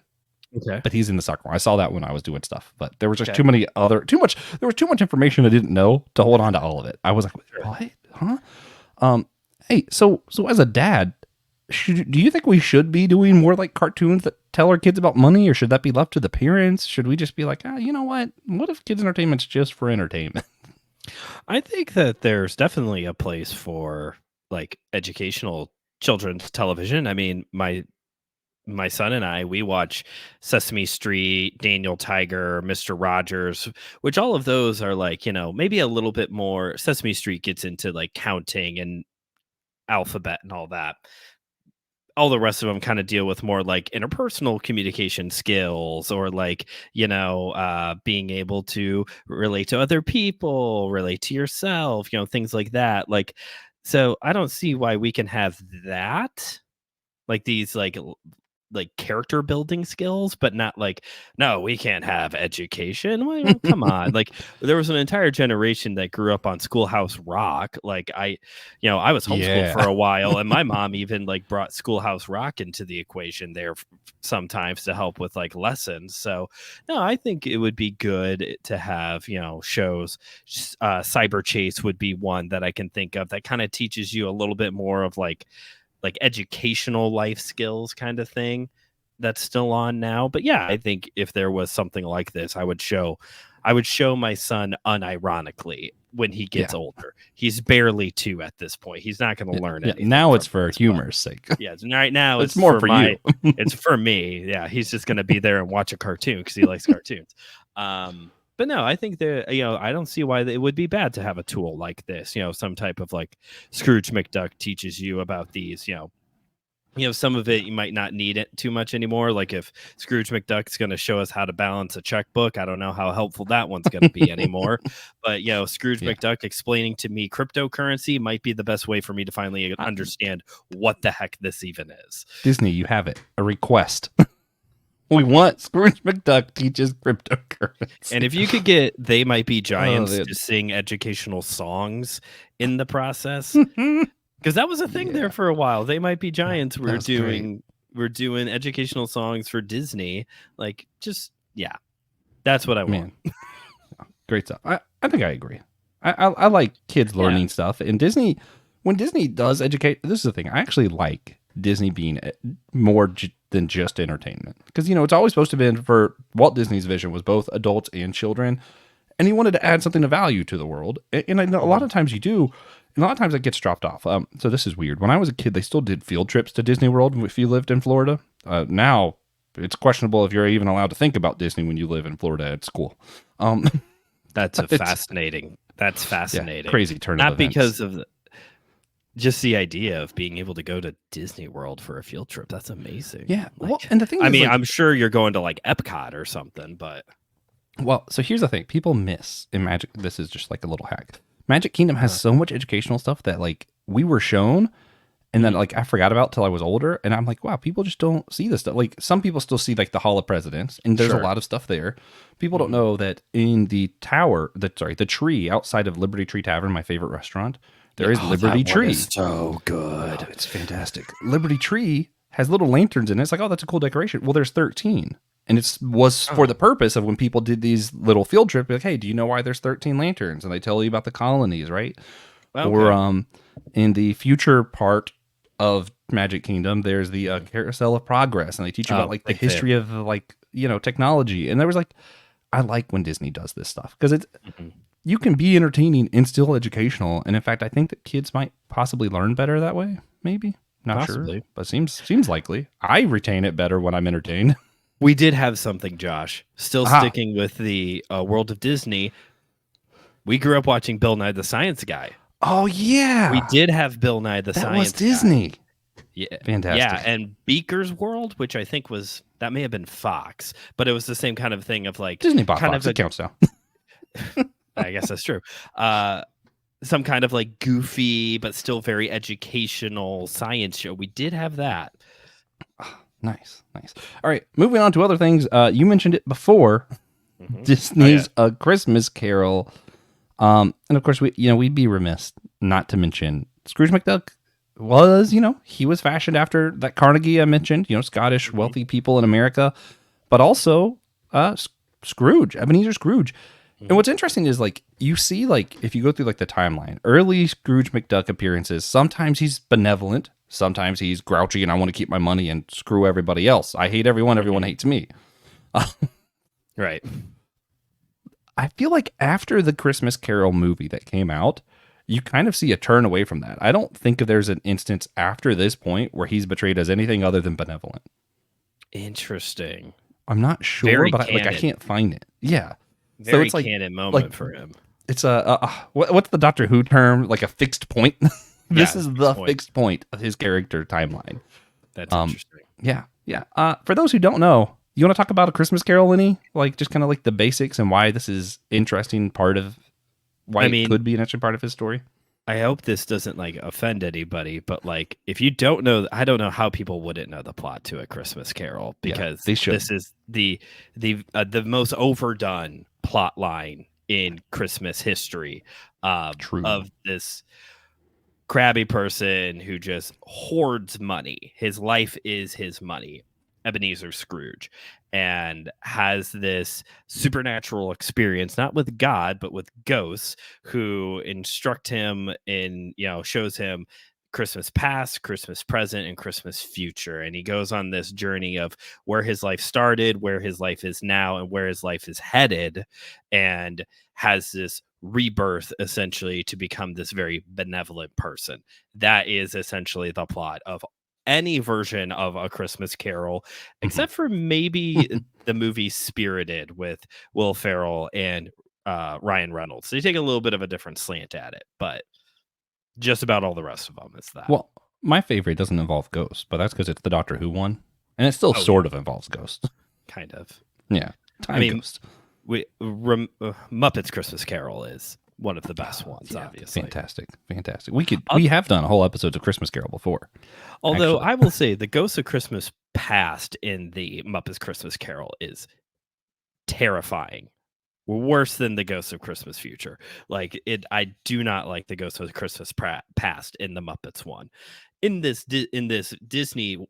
Okay. But he's in the soccer one. I saw that when I was doing stuff, but there was just too much information I didn't know to hold on to all of it. I was like, what? Huh? Hey, so as a dad, do you think we should be doing more like cartoons that tell our kids about money, or should that be left to the parents? Should we just be like, you know what? What if kids' entertainment's just for entertainment? I think that there's definitely a place for like educational children's television. I mean, my son and I, we watch Sesame Street, Daniel Tiger, Mr. Rogers, which all of those are like, maybe a little bit more. Sesame Street gets into like counting and alphabet and all that. All the rest of them kind of deal with more like interpersonal communication skills or like, being able to relate to other people, relate to yourself, things like that. Like, so I don't see why we can have that, like these like character building skills, but not like, no, we can't have education. Well, come on. Like there was an entire generation that grew up on Schoolhouse Rock. Like I was homeschooled for a while, and my mom even like brought Schoolhouse Rock into the equation there sometimes to help with like lessons. So no, I think it would be good to have, shows. Cyber Chase would be one that I can think of that kind of teaches you a little bit more of like educational life skills kind of thing that's still on now. But yeah, I think if there was something like this, I would show my son unironically when he gets older. He's barely 2 at this point. He's not going to learn anything. Now it's for humor's sake. Yeah, right now it's more for you. It's for me. Yeah, he's just going to be there and watch a cartoon because he likes cartoons. But no, I think that, I don't see why it would be bad to have a tool like this, some type of like Scrooge McDuck teaches you about these, some of it you might not need it too much anymore. Like if Scrooge McDuck's going to show us how to balance a checkbook, I don't know how helpful that one's going to be anymore. But, Scrooge McDuck explaining to me cryptocurrency might be the best way for me to finally understand what the heck this even is. Disney, you have it. A request. We want Scrooge McDuck teaches cryptocurrency. And if you could get They Might Be Oh, Giants man. to sing educational songs in the process, because that was a thing there Yeah, for a while. They Might Be Giants that were was great. doing educational songs for Disney. Like, just yeah, that's what I want. Man, great stuff. I think I agree. I like kids learning Yeah. stuff. And Disney, when Disney does educate, this is the thing. I actually like Disney being more than just entertainment. Because, it's always supposed to be for Walt Disney's vision was both adults and children. And he wanted to add something of value to the world. And I know a lot of times you do. And a lot of times it gets dropped off. So this is weird. When I was a kid, they still did field trips to Disney World if you lived in Florida. Now, it's questionable if you're even allowed to think about Disney when you live in Florida at school. That's It's- fascinating. That's Yeah, fascinating. crazy turn Not of events. because of just the idea of being able to go to Disney World for a field trip. That's amazing. Yeah. Like, Well, and the thing I is, mean, like, I'm sure you're going to like Epcot or something, but so here's the thing. People miss in Magic. This is just like a little hack. Magic Kingdom has so much educational stuff that like we were shown and then like I forgot about till I was older. And I'm like, wow, people just don't see this stuff. Like some people still see like the Hall of Presidents and there's Sure. a lot of stuff there. People don't know that in the tower, the tree outside of Liberty Tree Tavern, my favorite restaurant, there is Liberty Tree. So good. Oh, it's fantastic. Liberty Tree has little lanterns in it. It's like, oh, that's a cool decoration. Well, there's 13. And it was for the purpose of when people did these little field trips, like, hey, do you know why there's 13 lanterns? And they tell you about the colonies, right? Okay. Or in the future part of Magic Kingdom, there's the Carousel of Progress, and they teach you about like the big fan. history of like technology. And there was like, I like when Disney does this stuff because it's you can be entertaining and still educational. And in fact, I think that kids might possibly learn better that way. Maybe not Possibly. sure, but seems likely. I retain it better when I'm entertained. We did have something, Josh. Still Aha. sticking with the World of Disney. We grew up watching Bill Nye the Science Guy. Oh yeah, We did have Bill Nye the that Science was Guy. Disney. Yeah, Fantastic. Yeah, and Beaker's World, which I think that may have been Fox, but it was the same kind of thing of like Disney bought kind Fox. of It counts now. I guess that's true. Some kind of like goofy but still very educational science show. We did have that. Nice. All right, moving on to other things. You mentioned it before. Disney's A Christmas Carol. And of course, we'd be remiss not to mention Scrooge McDuck was, he was fashioned after that Carnegie I mentioned, Scottish wealthy people in America, but also Scrooge, Ebenezer Scrooge. And what's interesting is like you see like if you go through like the timeline, early Scrooge McDuck appearances, sometimes he's benevolent, sometimes he's grouchy and I want to keep my money and screw everybody else. I hate everyone, everyone hates me. Right. I feel like after the Christmas Carol movie that came out, you kind of see a turn away from that. I don't think there's an instance after this point where he's portrayed as anything other than benevolent. Interesting. I'm not sure, Very but I canon. can't find it. Yeah. Very it's like- canon moment like- for him. It's what's the Doctor Who term? Like a fixed point. This Yeah, is fixed the point. fixed point of his character timeline. That's Um, interesting. Yeah. For those who don't know, you want to talk about A Christmas Carol, Lenny? Like just kind of like the basics and why this is interesting part of why it could be an interesting part of his story. I hope this doesn't like offend anybody, but like if you don't know, I don't know how people wouldn't know the plot to A Christmas Carol because they should. this is the most overdone plot line in Christmas history True. of this crabby person who just hoards money. His life is his money, Ebenezer Scrooge, and has this supernatural experience, not with God, but with ghosts who instruct him in, shows him Christmas past, Christmas present, and Christmas future. And he goes on this journey of where his life started, where his life is now, and where his life is headed, and has this rebirth essentially to become this very benevolent person. That is essentially the plot of any version of A Christmas Carol, except for maybe the movie Spirited with Will Ferrell and Ryan Reynolds. They take a little bit of a different slant at it, but just about all the rest of them is that. Well, my favorite doesn't involve ghosts, but that's because it's the Doctor Who one, and it still sort of involves ghosts. Kind of. Yeah, ghost. Muppets Christmas Carol is one of the best ones, obviously. Fantastic. We have done a whole episode of Christmas Carol before. Although actually. I will say the Ghosts of Christmas past in the Muppets Christmas Carol is terrifying. Worse than the Ghost of Christmas Future. Like I do not like the Ghost of Christmas Past in the Muppets one. In this Disney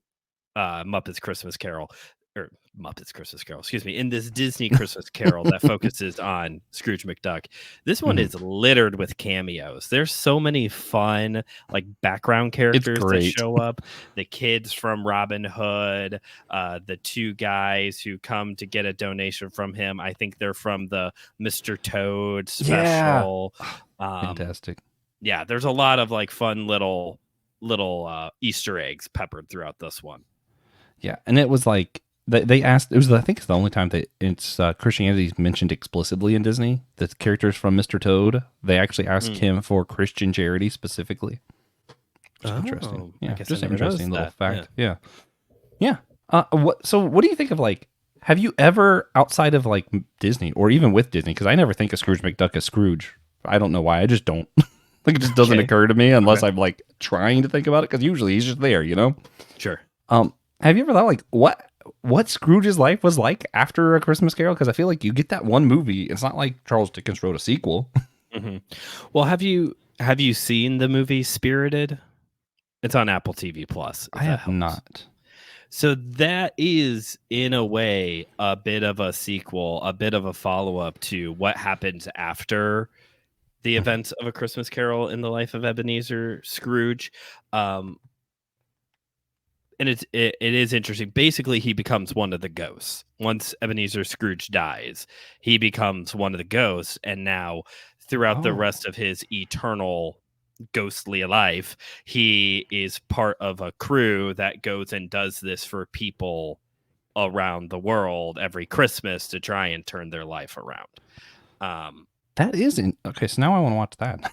Muppets Christmas Carol, or Muppets Christmas Carol, excuse me, in this Disney Christmas Carol that focuses on Scrooge McDuck, this one is littered with cameos. There's so many fun like background characters that show up. The kids from Robin Hood, the two guys who come to get a donation from him. I think they're from the Mr. Toad special. Fantastic. Yeah, there's a lot of like fun little Easter eggs peppered throughout this one. Yeah, and it was like they asked. It was, I think, it's the only time that it's Christianity is mentioned explicitly in Disney. The characters from Mr. Toad, they actually asked him for Christian charity specifically. Interesting. Yeah, just an interesting little fact. Yeah. So what do you think of, like? Have you ever, outside of like Disney or even with Disney? Because I never think of Scrooge McDuck as Scrooge. I don't know why. I just don't. Like, it just doesn't occur to me unless I'm like trying to think about it. Because usually he's just there, you know. Sure. Have you ever thought like what Scrooge's life was like after A Christmas Carol? Because I feel like you get that one movie. It's not like Charles Dickens wrote a sequel. Well, have you seen the movie Spirited? It's on Apple TV Plus. I have not. So that is, in a way, a bit of a sequel, a bit of a follow-up to what happens after the events of A Christmas Carol in the life of Ebenezer Scrooge. And it is interesting. Basically, he becomes one of the ghosts. Once Ebenezer Scrooge dies, he becomes one of the ghosts. And now, throughout the rest of his eternal ghostly life, he is part of a crew that goes and does this for people around the world every Christmas to try and turn their life around. That isn't okay. So now I want to watch that.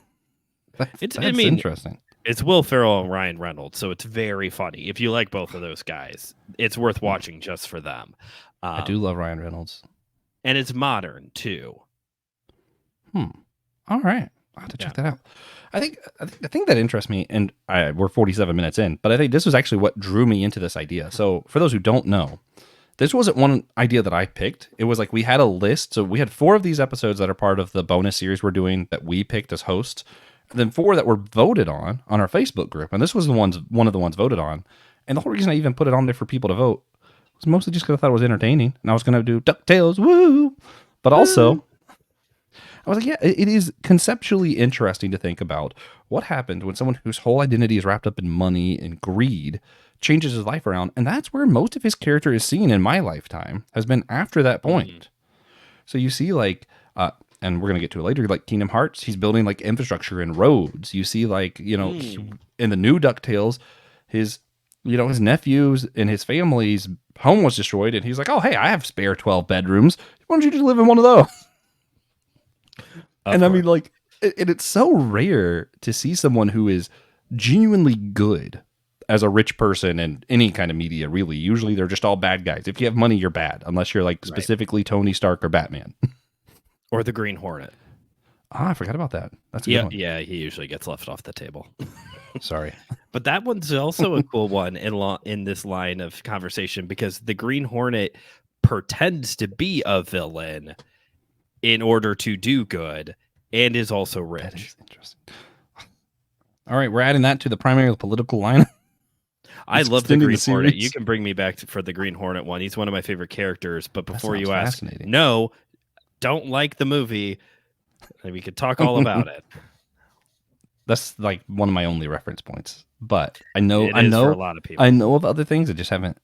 That's interesting. It's Will Ferrell and Ryan Reynolds, so it's very funny. If you like both of those guys, it's worth watching just for them. I do love Ryan Reynolds, and it's modern too. All right, I'll have to check that out. I think that interests me, and we're 47 minutes in, but I think this was actually what drew me into this idea. So for those who don't know, this wasn't one idea that I picked. It was like we had a list. So we had 4 of these episodes that are part of the bonus series we're doing that we picked as hosts. And then 4 that were voted on our Facebook group. And this was one of the ones voted on. And the whole reason I even put it on there for people to vote was mostly just because I thought it was entertaining. And I was going to do DuckTales, woo! But also, I was like, yeah, it is conceptually interesting to think about what happened when someone whose whole identity is wrapped up in money and greed changes his life around. And that's where most of his character is seen in my lifetime, has been after that point. So you see, like, and we're going to get to it later, like Kingdom Hearts, he's building like infrastructure and roads. You see, like, you know, in the new DuckTales, his nephews and his family's home was destroyed. And he's like, oh, hey, I have spare 12 bedrooms. Why don't you just live in one of those? I mean, like, it's so rare to see someone who is genuinely good as a rich person in any kind of media, really. Usually they're just all bad guys. If you have money, you're bad, unless you're like specifically Tony Stark or Batman. Or the Green Hornet. I forgot about that. That's a good one. Yeah, he usually gets left off the table. Sorry. But that one's also a cool one in this line of conversation, because the Green Hornet pretends to be a villain in order to do good and is also rich. That is interesting. All right, we're adding that to the primary political line. I love the Green Hornet. You can bring me back for the Green Hornet one. He's one of my favorite characters. But before you ask, no, don't like the movie, we could talk all about it. That's like one of my only reference points. But I for know a lot of people. I know of other things. I just haven't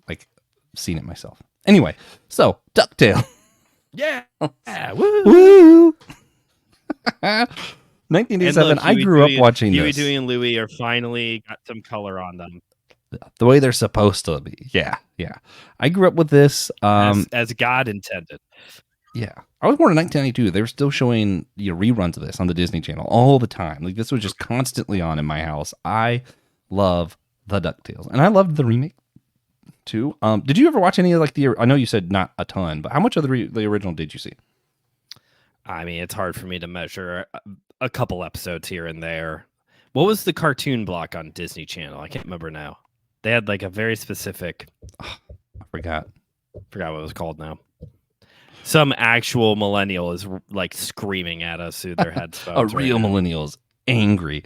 like seen it myself. Anyway, so DuckTale. Yeah. Woo! 1987. I grew up watching Huey, this. Dewey, and Louie are finally got some color on them. The way they're supposed to be. Yeah. I grew up with this. As God intended. Yeah. I was born in 1992. They were still showing reruns of this on the Disney Channel all the time. Like, this was just constantly on in my house. I love the DuckTales. And I loved the remake too. Did you ever watch any of like I know you said not a ton, but how much of the original did you see? I mean, it's hard for me to measure. A couple episodes here and there. What was the cartoon block on Disney Channel? I can't remember now. They had like a very specific. I forgot what it was called now. Some actual millennial is like screaming at us through their headphones. A real millennial's angry.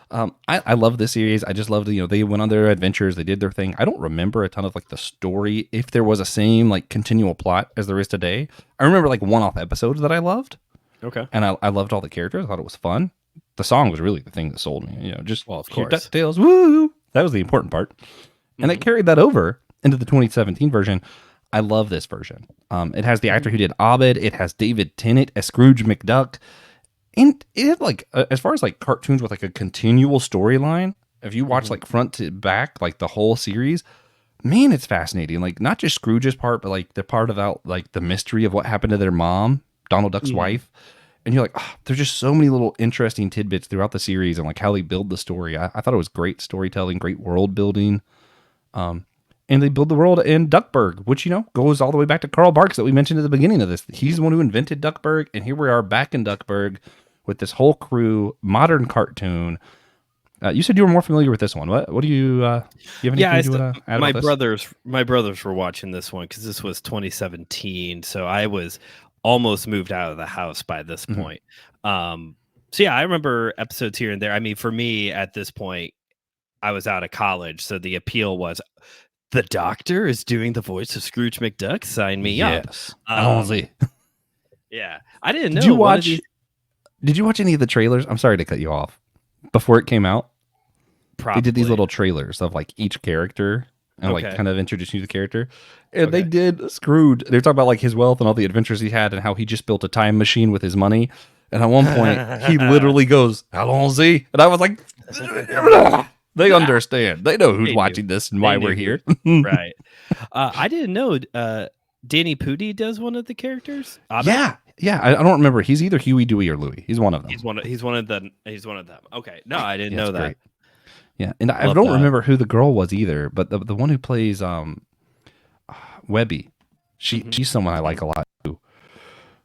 I love this series. I just loved, they went on their adventures. They did their thing. I don't remember a ton of like the story, if there was a same like continual plot as there is today. I remember like one-off episodes that I loved. Okay. And I loved all the characters. I thought it was fun. The song was really the thing that sold me. Of course. DuckTales, woo! That was the important part. And they carried that over into the 2017 version. I love this version. It has the actor who did Abed. It has David Tennant as Scrooge McDuck. And it had like, as far as like cartoons with like a continual storyline, if you watch like front to back, like the whole series, man, it's fascinating. Like not just Scrooge's part, but like the part about like the mystery of what happened to their mom, Donald Duck's wife. And you're like, there's just so many little interesting tidbits throughout the series and like how they build the story. I thought it was great storytelling, great world building. And they build the world in Duckburg, which, goes all the way back to Carl Barks that we mentioned at the beginning of this. He's the one who invented Duckburg. And here we are back in Duckburg with this whole crew, modern cartoon. You said you were more familiar with this one. What do you, you have anything to add my about brothers, my brothers were watching this one because this was 2017. So I was almost moved out of the house by this point. So yeah, I remember episodes here and there. I mean, for me at this point, I was out of college. So the appeal was the doctor is doing the voice of Scrooge McDuck. Sign me up. Yeah. I didn't know. Did you watch any of the trailers? I'm sorry to cut you off. Before it came out, Probably. they did these little trailers of like each character and like kind of introducing the character. And they did Scrooge. They were talking about like his wealth and all the adventures he had and how he just built a time machine with his money. And at one point, he literally goes, "Allons-y," and I was like, "They understand. They know who's watching this and why we're here." Right. I didn't know. Danny Pudi does one of the characters. Yeah. I don't remember. He's either Huey, Dewey, or Louie. He's one of them. He's one of them. Okay. No, I didn't know that. Great. Yeah, and I don't remember who the girl was either, but the one who plays Webby, she's someone I like a lot too.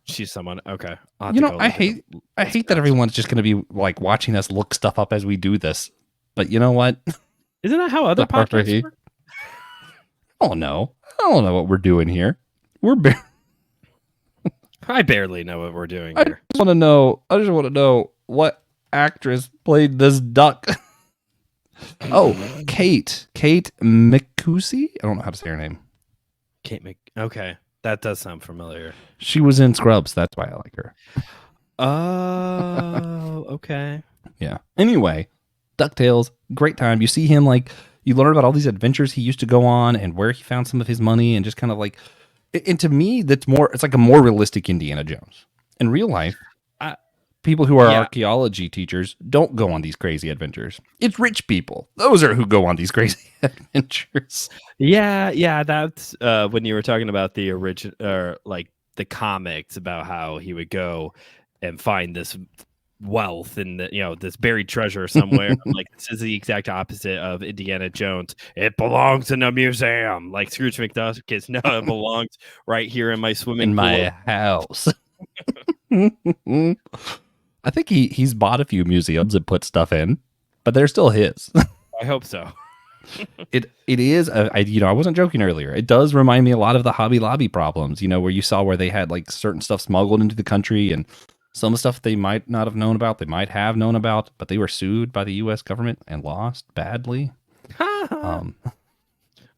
She's someone. Okay. I hate that everyone's just going to be like watching us look stuff up as we do this. But you know what? Isn't that how other podcasts work? Oh no, I don't know what we're doing here. I barely know what we're doing I here. just want to know what actress played this duck. Kate McCusey. I don't know how to say her name. Okay, that does sound familiar. She was in Scrubs. That's why I like her. Oh, okay. Yeah. Anyway, DuckTales, great time. You see him you learn about all these adventures he used to go on and where he found some of his money and just kind of like. And to me, it's like a more realistic Indiana Jones. In real life, people who are archaeology teachers don't go on these crazy adventures. It's rich people. Those are who go on these crazy adventures. Yeah. That's when you were talking about the original, like the comics about how he would go and find this wealth and this buried treasure somewhere. Like this is the exact opposite of Indiana Jones. It belongs in a museum. Like Scrooge McDuck is no, it belongs right here in my swimming pool. My house. I think he's bought a few museums and put stuff in, but they're still his. I hope so. It is. I wasn't joking earlier. It does remind me a lot of the Hobby Lobby problems. Where you saw where they had like certain stuff smuggled into the country and some stuff they might not have known about. They might have known about, but they were sued by the U.S. government and lost badly.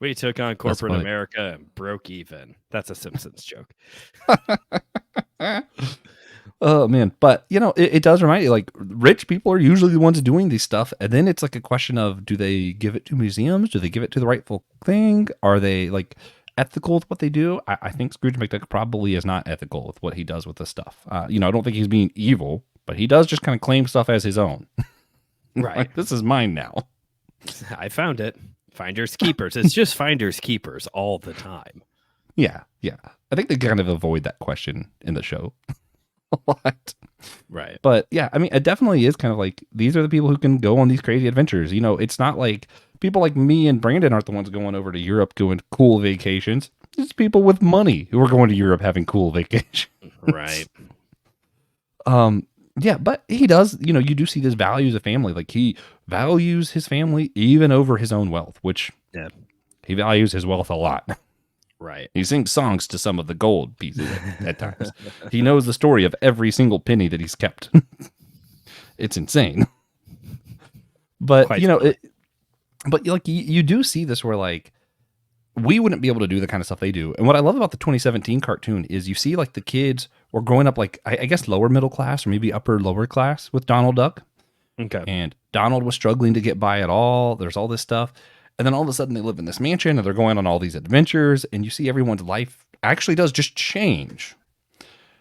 We took on corporate America and broke even. That's a Simpsons joke. Oh man, but it does remind you, like, rich people are usually the ones doing these stuff, and then it's like a question of, do they give it to museums? Do they give it to the rightful thing? Are they like ethical with what they do? I think Scrooge McDuck probably is not ethical with what he does with this stuff. I don't think he's being evil, but he does just kind of claim stuff as his own. Right. Like, this is mine now. I found it. Finders keepers. It's just finders keepers all the time. Yeah. I think they kind of avoid that question in the show a lot. Right. But yeah, I mean, it definitely is kind of like, these are the people who can go on these crazy adventures. It's not like people like me and Brandon aren't the ones going over to Europe doing cool vacations. It's people with money who are going to Europe having cool vacations. Right. Yeah, but he does, you do see this values of family. Like he values his family even over his own wealth, which Yeah. he values his wealth a lot. Right. He sings songs to some of the gold pieces at times. He knows the story of every single penny that he's kept. It's insane. But, Quite silly. but like you do see this where like we wouldn't be able to do the kind of stuff they do. And what I love about the 2017 cartoon is you see like the kids were growing up like I guess lower middle class or maybe upper lower class with Donald Duck. Okay. And Donald was struggling to get by at all. There's all this stuff. And then all of a sudden they live in this mansion and they're going on all these adventures. And you see everyone's life actually does just change.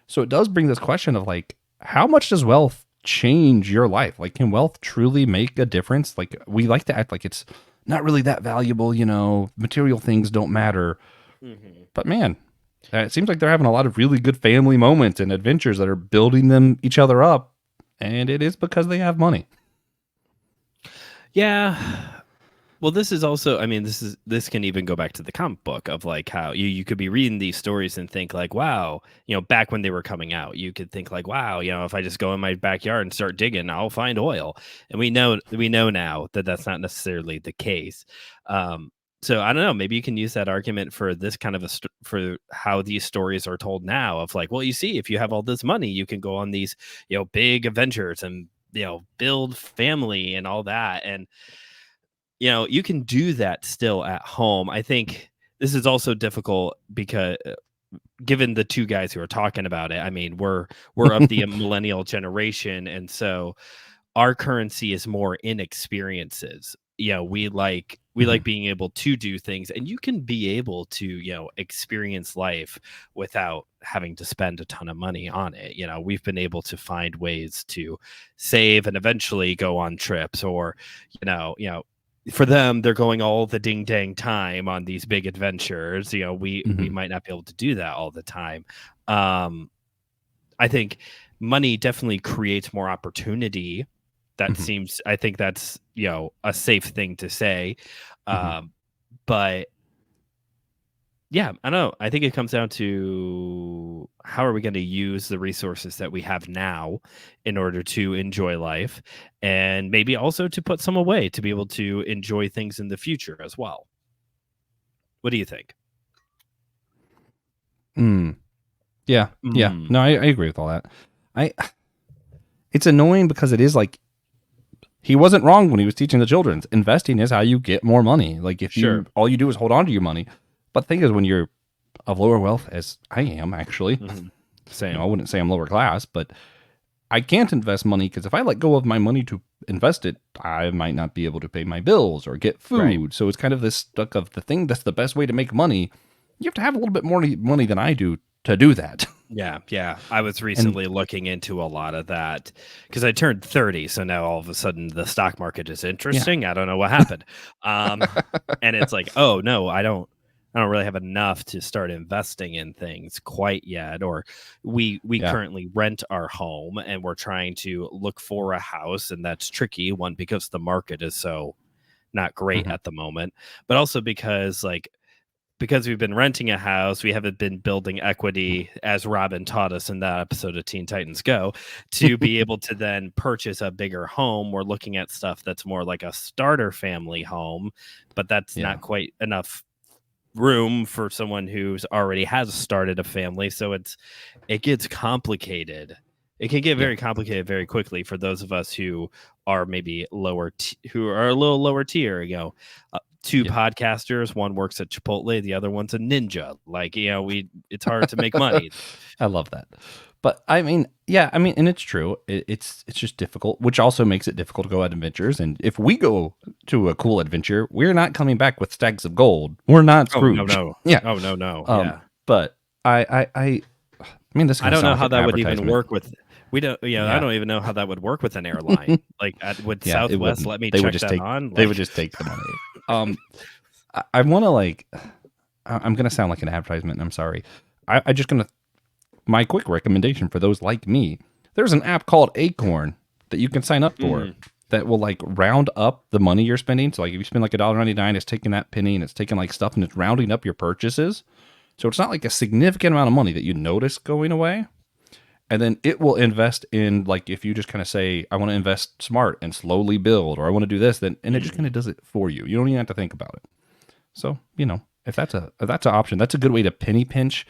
So it does bring this question of like, how much does wealth change your life? Like, can wealth truly make a difference? Like, we like to act like it's not really that valuable, material things don't matter. But man, it seems like they're having a lot of really good family moments and adventures that are building them each other up. And it is because they have money. Yeah. Well, this is also, I mean, this can even go back to the comic book of like how you could be reading these stories and think like, wow, back when they were coming out, you could think like, wow, if I just go in my backyard and start digging, I'll find oil. And we know now that that's not necessarily the case. So I don't know, maybe you can use that argument for this kind of for how these stories are told now of like, well, you see, if you have all this money, you can go on these, big adventures and, build family and all that. And, you can do that still at home. I think this is also difficult because given the two guys who are talking about it, I mean, we're of the millennial generation. And so our currency is more in experiences. We like being able to do things, and you can be able to, experience life without having to spend a ton of money on it. We've been able to find ways to save and eventually go on trips or, for them, they're going all the ding dang time on these big adventures. We might not be able to do that all the time. I think money definitely creates more opportunity. That seems, I think that's, a safe thing to say. But yeah, I don't know. I think it comes down to how are we going to use the resources that we have now in order to enjoy life, and maybe also to put some away to be able to enjoy things in the future as well. What do you think? Yeah. No, I agree with all that. It's annoying because it is like he wasn't wrong when he was teaching the children. Investing is how you get more money. Like if all you do is hold on to your money. But the thing is, when you're of lower wealth, as I am actually, Same. I wouldn't say I'm lower class, but I can't invest money because if I let go of my money to invest it, I might not be able to pay my bills or get food. Right. So it's kind of this stuck of the thing that's the best way to make money. You have to have a little bit more money than I do to do that. Yeah. I was recently looking into a lot of that because I turned 30. So now all of a sudden the stock market is interesting. Yeah. I don't know what happened. And it's like, oh no, I don't really have enough to start investing in things quite yet. Or we currently rent our home and we're trying to look for a house, and that's tricky. One, because the market is so not great at the moment, but also because we've been renting a house, we haven't been building equity, as Robin taught us in that episode of Teen Titans Go, to be able to then purchase a bigger home. We're looking at stuff that's more like a starter family home, but that's not quite enough room for someone who's already has started a family. So it gets complicated. It can get very complicated very quickly for those of us who are maybe who are a little lower tier. Two podcasters, one works at Chipotle, the other one's a ninja. It's hard to make money. I love that. But I mean, and it's true. It's just difficult, which also makes it difficult to go on adventures. And if we go to a cool adventure, we're not coming back with stacks of gold. We're not Scrooge. Oh, no. Yeah. Oh, no. Yeah. But I mean, this. I don't know how that would even work with. We don't. I don't even know how that would work with an airline. Would Southwest let me check that on? They would just take the money. I want to I'm going to sound like an advertisement, and I'm sorry. I just going to. My quick recommendation for those like me, there's an app called Acorn that you can sign up for that will round up the money you're spending. So if you spend $1.99, it's taking that penny and it's taking stuff and it's rounding up your purchases. So it's not a significant amount of money that you notice going away. And then it will invest in, like, if you just kind of say, I want to invest smart and slowly build, or I want to do this, then, and it just kind of does it for you. You don't even have to think about it. So, if that's an option, that's a good way to penny pinch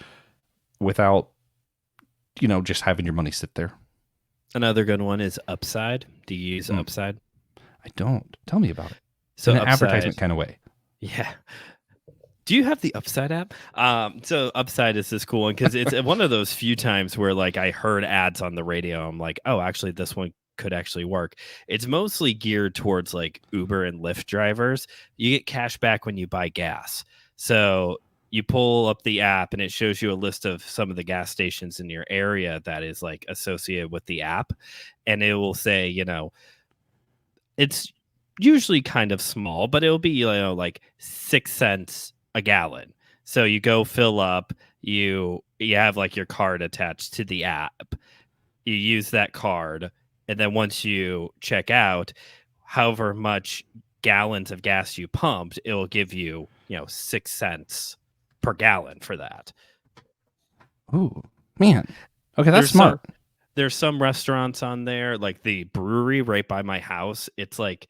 without, just having your money sit there. Another good one is Upside. Do you use Upside? I don't. Tell me about it. So in an Upside, advertisement kind of way. Yeah. Do you have the Upside app? So Upside is this cool one because it's one of those few times where like I heard ads on the radio. I'm like, oh, actually, this one could actually work. It's mostly geared towards like Uber and Lyft drivers. You get cash back when you buy gas. So you pull up the app and it shows you a list of some of the gas stations in your area that is like associated with the app. And it will say, it's usually kind of small, but it'll be, like 6 cents a gallon. So you go fill up, you have like your card attached to the app. You use that card. And then once you check out, however much gallons of gas you pumped, it will give you, 6 cents per gallon for that. Ooh, man. Okay, that's smart. There's some restaurants on there, like the brewery right by my house. It's like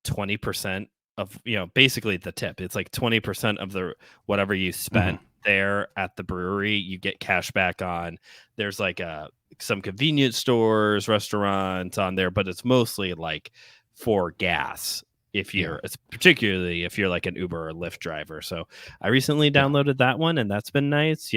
20% of, basically the tip. It's like 20% of the whatever you spent there at the brewery, you get cash back on. There's like some convenience stores, restaurants on there, but it's mostly like for gas. It's particularly if you're like an Uber or Lyft driver. So I recently downloaded that one, and that's been nice.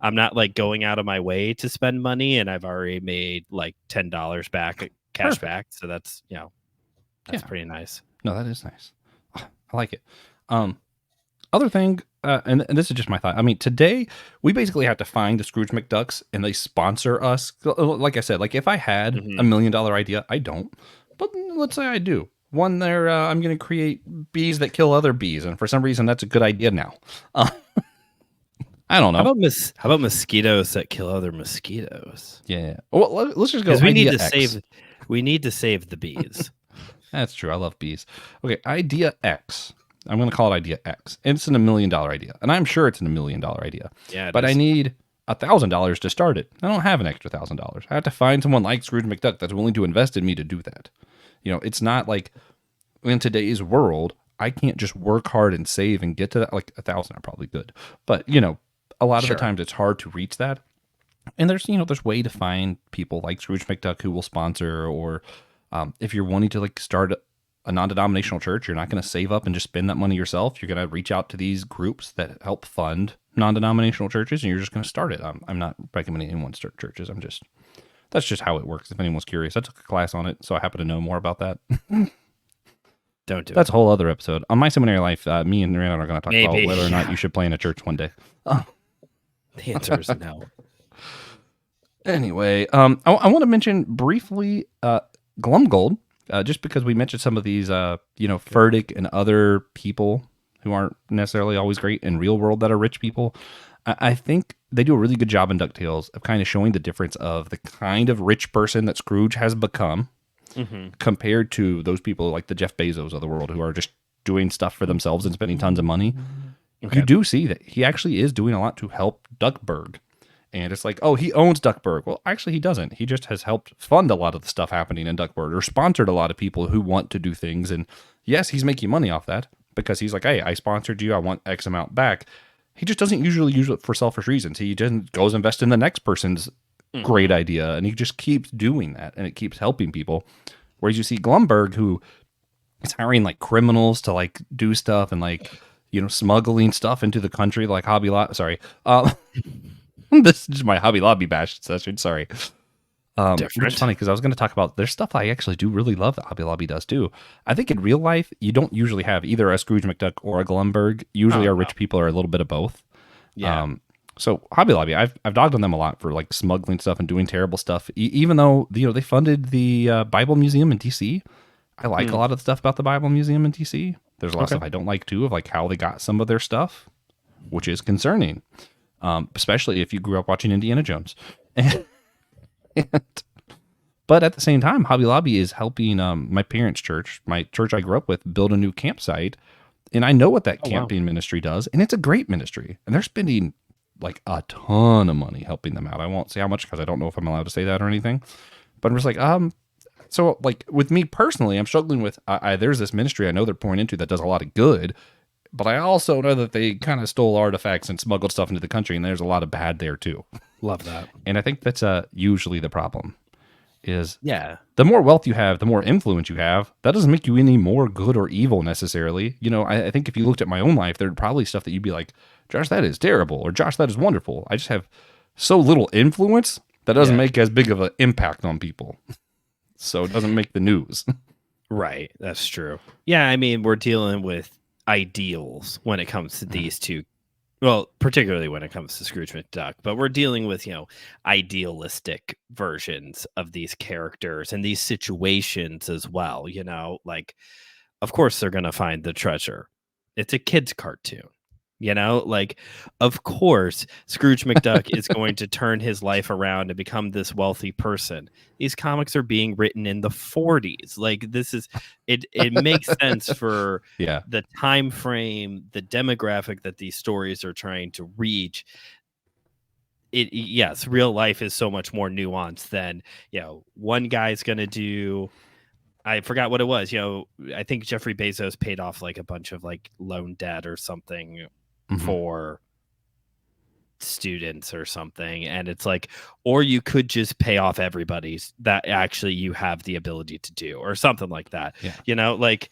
I'm not like going out of my way to spend money, and I've already made like $10 back cash back. So that's that's pretty nice. No, that is nice. I like it. Other thing, and this is just my thought. I mean, today we basically have to find the Scrooge McDucks, and they sponsor us. Like I said, like if I had $1 million idea, I don't. But let's say I do. One there, I'm going to create bees that kill other bees, and for some reason, that's a good idea now. I don't know. How about mosquitoes that kill other mosquitoes? Yeah. Well, let's just go. Because we need to save the bees. That's true. I love bees. Okay, idea X. I'm going to call it idea X. And it's a $1 million idea, and I'm sure it's a $1 million idea. Yeah, but I need $1,000 to start it. I don't have an extra $1,000. I have to find someone like Scrooge McDuck that's willing to invest in me to do that. It's not like in today's world, I can't just work hard and save and get to that. Like 1,000 are probably good, but a lot of the times it's hard to reach that. And there's way to find people like Scrooge McDuck who will sponsor, or if you're wanting to like start a non-denominational church, you're not going to save up and just spend that money yourself. You're going to reach out to these groups that help fund non-denominational churches, and you're just going to start it. I'm not recommending anyone start churches. That's just how it works. If anyone's curious, I took a class on it, so I happen to know more about that. Don't do That's a whole other episode. On My Seminary Life, me and Randall are going to talk about whether or not you should play in a church one day. The answer is no. Anyway, I want to mention briefly Glumgold, just because we mentioned some of these, Furtick and other people who aren't necessarily always great in real world that are rich people. I think they do a really good job in DuckTales of kind of showing the difference of the kind of rich person that Scrooge has become compared to those people like the Jeff Bezos of the world who are just doing stuff for themselves and spending tons of money. Okay. You do see that he actually is doing a lot to help Duckburg. And it's like, oh, he owns Duckburg. Well, actually, he doesn't. He just has helped fund a lot of the stuff happening in Duckburg, or sponsored a lot of people who want to do things. And yes, he's making money off that because he's like, hey, I sponsored you. I want X amount back. He just doesn't usually use it for selfish reasons. He just goes invest in the next person's great idea, and he just keeps doing that, and it keeps helping people. Whereas you see Glumberg, who is hiring like criminals to like do stuff and like, smuggling stuff into the country, like Hobby Lobby. Sorry. This is my Hobby Lobby bash session. Sorry. It's funny because I was going to talk about there's stuff I actually do really love that Hobby Lobby does too. I think in real life, you don't usually have either a Scrooge McDuck or a Glumberg. Usually our rich people are a little bit of both. Yeah. So Hobby Lobby, I've dogged on them a lot for like smuggling stuff and doing terrible stuff. Even though they funded the Bible Museum in DC, I like a lot of the stuff about the Bible Museum in DC. There's a lot of stuff I don't like too, of like how they got some of their stuff, which is concerning, especially if you grew up watching Indiana Jones. But at the same time, Hobby Lobby is helping my parents' church, my church I grew up with, build a new campsite. And I know what that camping ministry does, and it's a great ministry. And they're spending like a ton of money helping them out. I won't say how much because I don't know if I'm allowed to say that or anything. But I'm just like, so like with me personally, I'm struggling with, there's this ministry I know they're pouring into that does a lot of good, but I also know that they kind of stole artifacts and smuggled stuff into the country, and there's a lot of bad there too. Love that. And I think that's usually the problem is Yeah. the more wealth you have, the more influence you have. That doesn't make you any more good or evil necessarily. You know, I think if you looked at my own life, there'd probably stuff that you'd be like, Josh, that is terrible, or Josh, that is wonderful. I just have so little influence that doesn't make as big of an impact on people. So it doesn't make the news. Right. That's true. Yeah. I mean, we're dealing with ideals when it comes to these two. Well, particularly when it comes to Scrooge McDuck, but we're dealing with, idealistic versions of these characters and these situations as well. Like, of course, they're going to find the treasure. It's a kid's cartoon. Like, of course, Scrooge McDuck is going to turn his life around and become this wealthy person. These comics are being written in the 40s. Like, this is it makes sense for the time frame, the demographic that these stories are trying to reach. Yes, real life is so much more nuanced than, one guy's going to do. I forgot what it was. I think Jeffrey Bezos paid off like a bunch of like loan debt or something for students or something. And it's like, or you could just pay off everybody's that actually you have the ability to do or something like that. Yeah. Like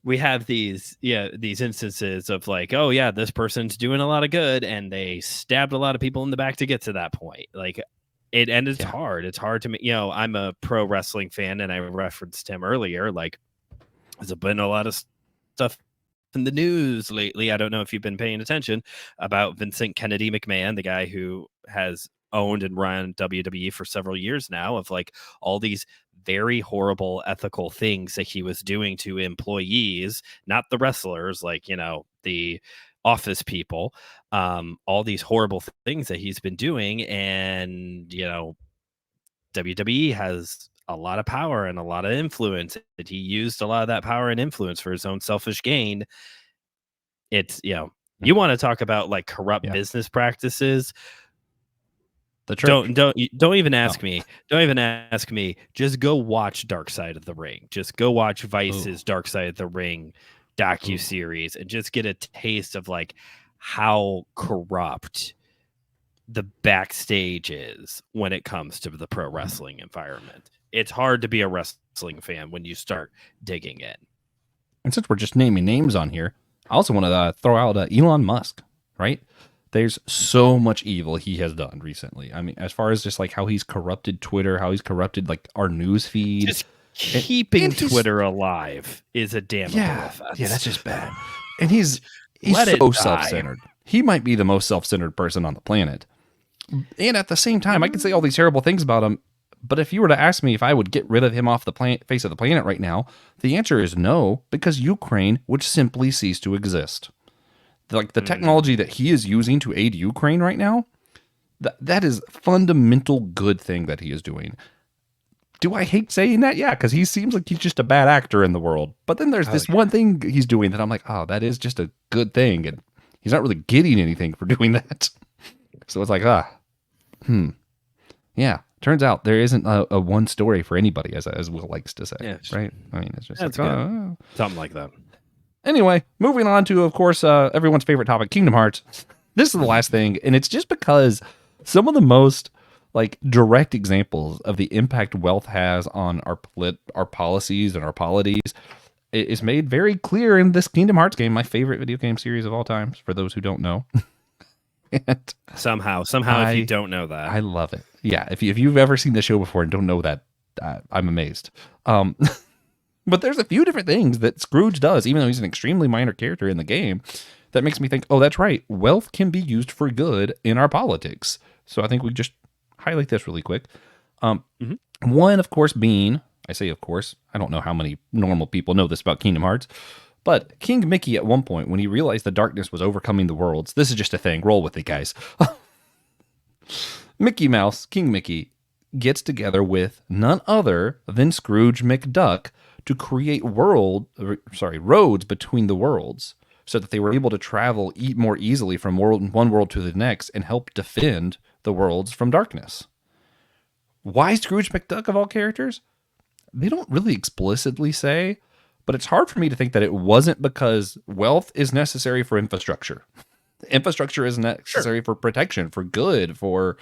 we have these instances of like, oh yeah, this person's doing a lot of good and they stabbed a lot of people in the back to get to that point. Like it's hard. It's hard to make, I'm a pro wrestling fan and I referenced him earlier. Like there's been a lot of stuff in the news lately. I don't know if you've been paying attention about Vincent Kennedy McMahon, the guy who has owned and run WWE for several years now, of like all these very horrible ethical things that he was doing to employees, not the wrestlers, like, the office people, all these horrible things that he's been doing. And, WWE has a lot of power and a lot of influence, that he used a lot of that power and influence for his own selfish gain. It's, you want to talk about like corrupt business practices. The church. Don't even ask me. Don't even ask me. Just go watch Dark Side of the Ring. Just go watch Vice's Dark Side of the Ring docuseries and just get a taste of like how corrupt the backstage is when it comes to the pro wrestling environment. It's hard to be a wrestling fan when you start digging in. And since we're just naming names on here, I also want to throw out Elon Musk, right? There's so much evil he has done recently. I mean, as far as just like how he's corrupted Twitter, how he's corrupted like our news feed. Just keeping Twitter alive is a damnable offense. Yeah, that's just bad. And he's so self-centered. He might be the most self-centered person on the planet. And at the same time, I can say all these terrible things about him, but if you were to ask me if I would get rid of him off the face of the planet right now, the answer is no, because Ukraine would simply cease to exist. Like the technology that he is using to aid Ukraine right now, that is fundamental good thing that he is doing. Do I hate saying that? Yeah, because he seems like he's just a bad actor in the world. But then there's this one thing he's doing that I'm like, oh, that is just a good thing. And he's not really getting anything for doing that. So it's like, yeah. Turns out there isn't a one story for anybody, as Will likes to say, right? I mean, it's just like, something like that. Anyway, moving on to, of course, everyone's favorite topic, Kingdom Hearts. This is the last thing, and it's just because some of the most like direct examples of the impact wealth has on our policies and our polities is made very clear in this Kingdom Hearts game, my favorite video game series of all time, for those who don't know. And somehow, if you don't know that, I love it. Yeah, if you've ever seen the show before and don't know that, I'm amazed. But there's a few different things that Scrooge does, even though he's an extremely minor character in the game, that makes me think, oh, that's right. Wealth can be used for good in our politics. So I think we just highlight this really quick. One, of course, being, I say of course, I don't know how many normal people know this about Kingdom Hearts, but King Mickey at one point, when he realized the darkness was overcoming the worlds, this is just a thing, roll with it, guys. Mickey Mouse, King Mickey, gets together with none other than Scrooge McDuck to create roads between the worlds so that they were able to travel more easily from one world to the next and help defend the worlds from darkness. Why Scrooge McDuck of all characters? They don't really explicitly say, but it's hard for me to think that it wasn't because wealth is necessary for infrastructure. Infrastructure is necessary for protection, for good, for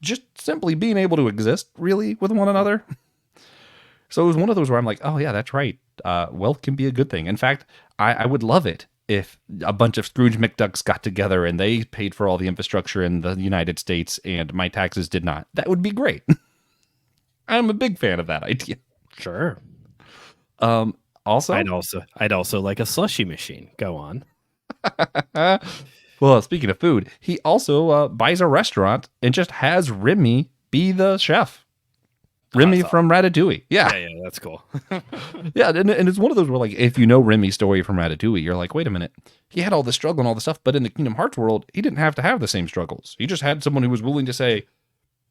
just simply being able to exist really with one another. So it was one of those where I'm like, oh yeah, that's right. Wealth can be a good thing. In fact, I would love it if a bunch of Scrooge McDucks got together and they paid for all the infrastructure in the United States and my taxes did not. That would be great. I'm a big fan of that idea. Sure. Also, I'd also like a slushy machine. Go on. Well, speaking of food, he also buys a restaurant and just has Remy be the chef. Remy from Ratatouille. Yeah, that's cool. Yeah, and it's one of those where, like, if you know Remy's story from Ratatouille, you're like, wait a minute. He had all this struggle and all this stuff, but in the Kingdom Hearts world, he didn't have to have the same struggles. He just had someone who was willing to say,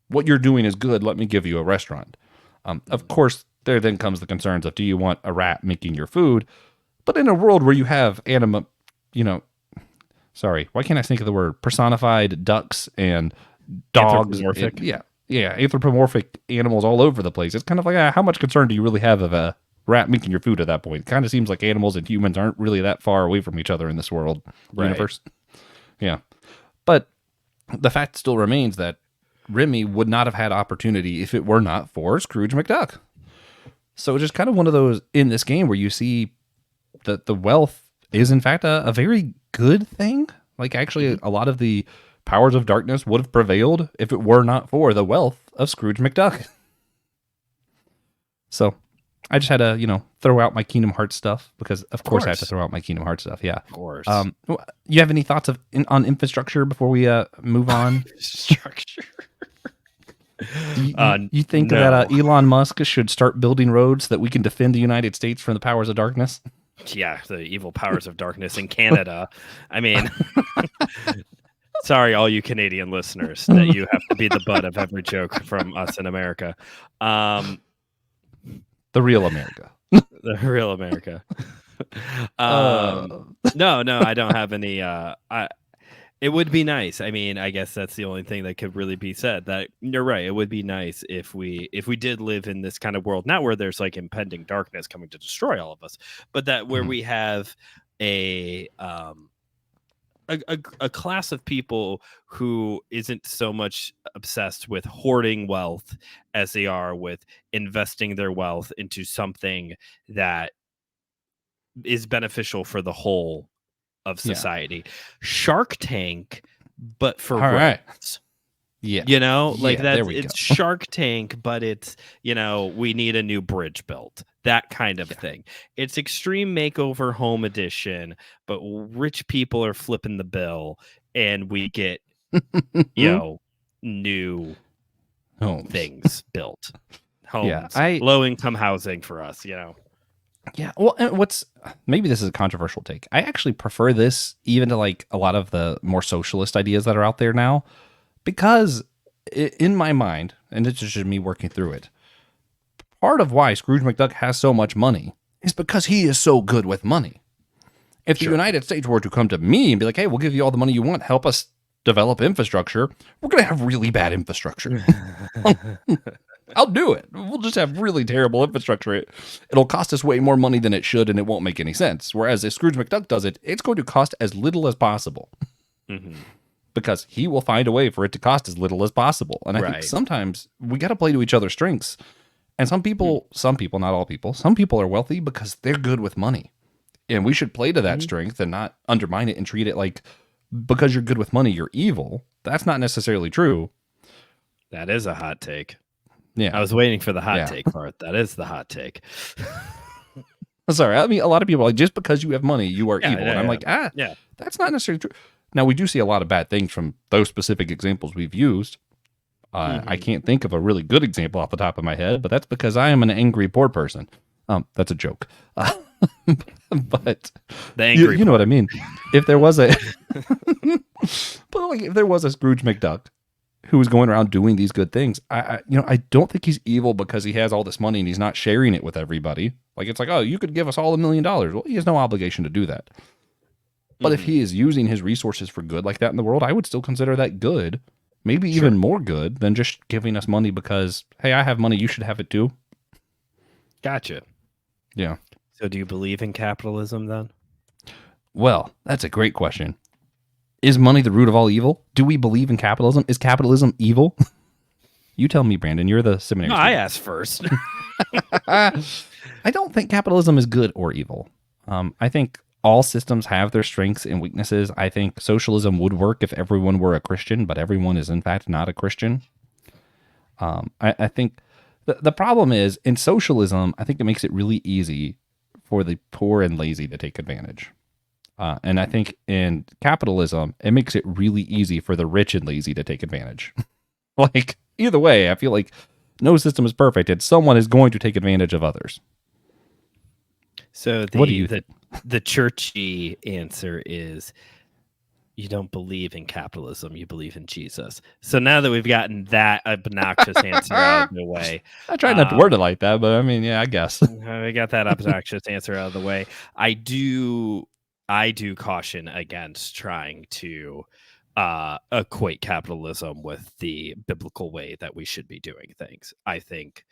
what you're doing is good, let me give you a restaurant. Of course, there then comes the concerns of, do you want a rat making your food? But in a world where you have sorry, why can't I think of the word? Personified ducks and dogs. Anthropomorphic animals all over the place. It's kind of like, how much concern do you really have of a rat making your food at that point? It kind of seems like animals and humans aren't really that far away from each other in this world universe. Yeah. But the fact still remains that Remy would not have had opportunity if it were not for Scrooge McDuck. So it's just kind of one of those in this game where you see that the wealth is in fact a very good thing. Like, actually, a lot of the powers of darkness would have prevailed if it were not for the wealth of Scrooge McDuck. So I just had to, throw out my Kingdom Hearts stuff because, of course, I have to throw out my Kingdom Hearts stuff. Yeah. Of course. You have any thoughts on infrastructure before we move on? Structure. You think that Elon Musk should start building roads so that we can defend the United States from the powers of darkness? Yeah, the evil powers of darkness in Canada. I mean, sorry, all you Canadian listeners, that you have to be the butt of every joke from us in America. The real America. The real America. No, I don't have any. It would be nice. I mean, I guess that's the only thing that could really be said. That you're right. It would be nice if we did live in this kind of world, not where there's like impending darkness coming to destroy all of us, but that where we have a class of people who isn't so much obsessed with hoarding wealth as they are with investing their wealth into something that is beneficial for the whole of society. Yeah. Shark Tank, but for roads. Yeah. It's Shark Tank, but it's, we need a new bridge built. That kind of thing. It's Extreme Makeover Home Edition, but rich people are flipping the bill and we get, new homes. Things built. Homes. Low income housing for us, Yeah, well, maybe this is a controversial take. I actually prefer this even to like a lot of the more socialist ideas that are out there now, because in my mind, and it's just me working through it, part of why Scrooge McDuck has so much money is because he is so good with money. If the United States were to come to me and be like, hey, we'll give you all the money you want, help us develop infrastructure, we're going to have really bad infrastructure. I'll do it. We'll just have really terrible infrastructure. It'll cost us way more money than it should, and it won't make any sense. Whereas if Scrooge McDuck does it, it's going to cost as little as possible. Mm-hmm. Because he will find a way for it to cost as little as possible. And I think sometimes we got to play to each other's strengths. And some people, not all people, some people are wealthy because they're good with money. And we should play to that strength and not undermine it and treat it like, because you're good with money, you're evil. That's not necessarily true. That is a hot take. Yeah. I was waiting for the hot take part. That is the hot take. Sorry. I mean, a lot of people are like, just because you have money, you are evil. And I'm like, that's not necessarily true. Now, we do see a lot of bad things from those specific examples we've used. I can't think of a really good example off the top of my head, but that's because I am an angry poor person. That's a joke. But the angry you know what I mean? If there was if there was a Scrooge McDuck who was going around doing these good things, I don't think he's evil because he has all this money and he's not sharing it with everybody. Like, it's like, oh, you could give us all $1 million. Well, he has no obligation to do that. But if he is using his resources for good like that in the world, I would still consider that good. Maybe even more good than just giving us money because, hey, I have money, you should have it too. Gotcha. Yeah. So do you believe in capitalism then? Well, that's a great question. Is money the root of all evil? Do we believe in capitalism? Is capitalism evil? You tell me, Brandon. You're the seminary No, student. I asked first. I don't think capitalism is good or evil. I think all systems have their strengths and weaknesses. I think socialism would work if everyone were a Christian, but everyone is in fact not a Christian. I think the problem is in socialism, I think it makes it really easy for the poor and lazy to take advantage. And I think in capitalism, it makes it really easy for the rich and lazy to take advantage. Like, either way, I feel like no system is perfect, and someone is going to take advantage of others. So What do you think? The churchy answer is you don't believe in capitalism, you believe in Jesus. So now that we've gotten that obnoxious answer out of the way, I tried not to word it like that, but I mean, yeah, I guess. we got that obnoxious answer out of the way. I do caution against trying to equate capitalism with the biblical way that we should be doing things. I think,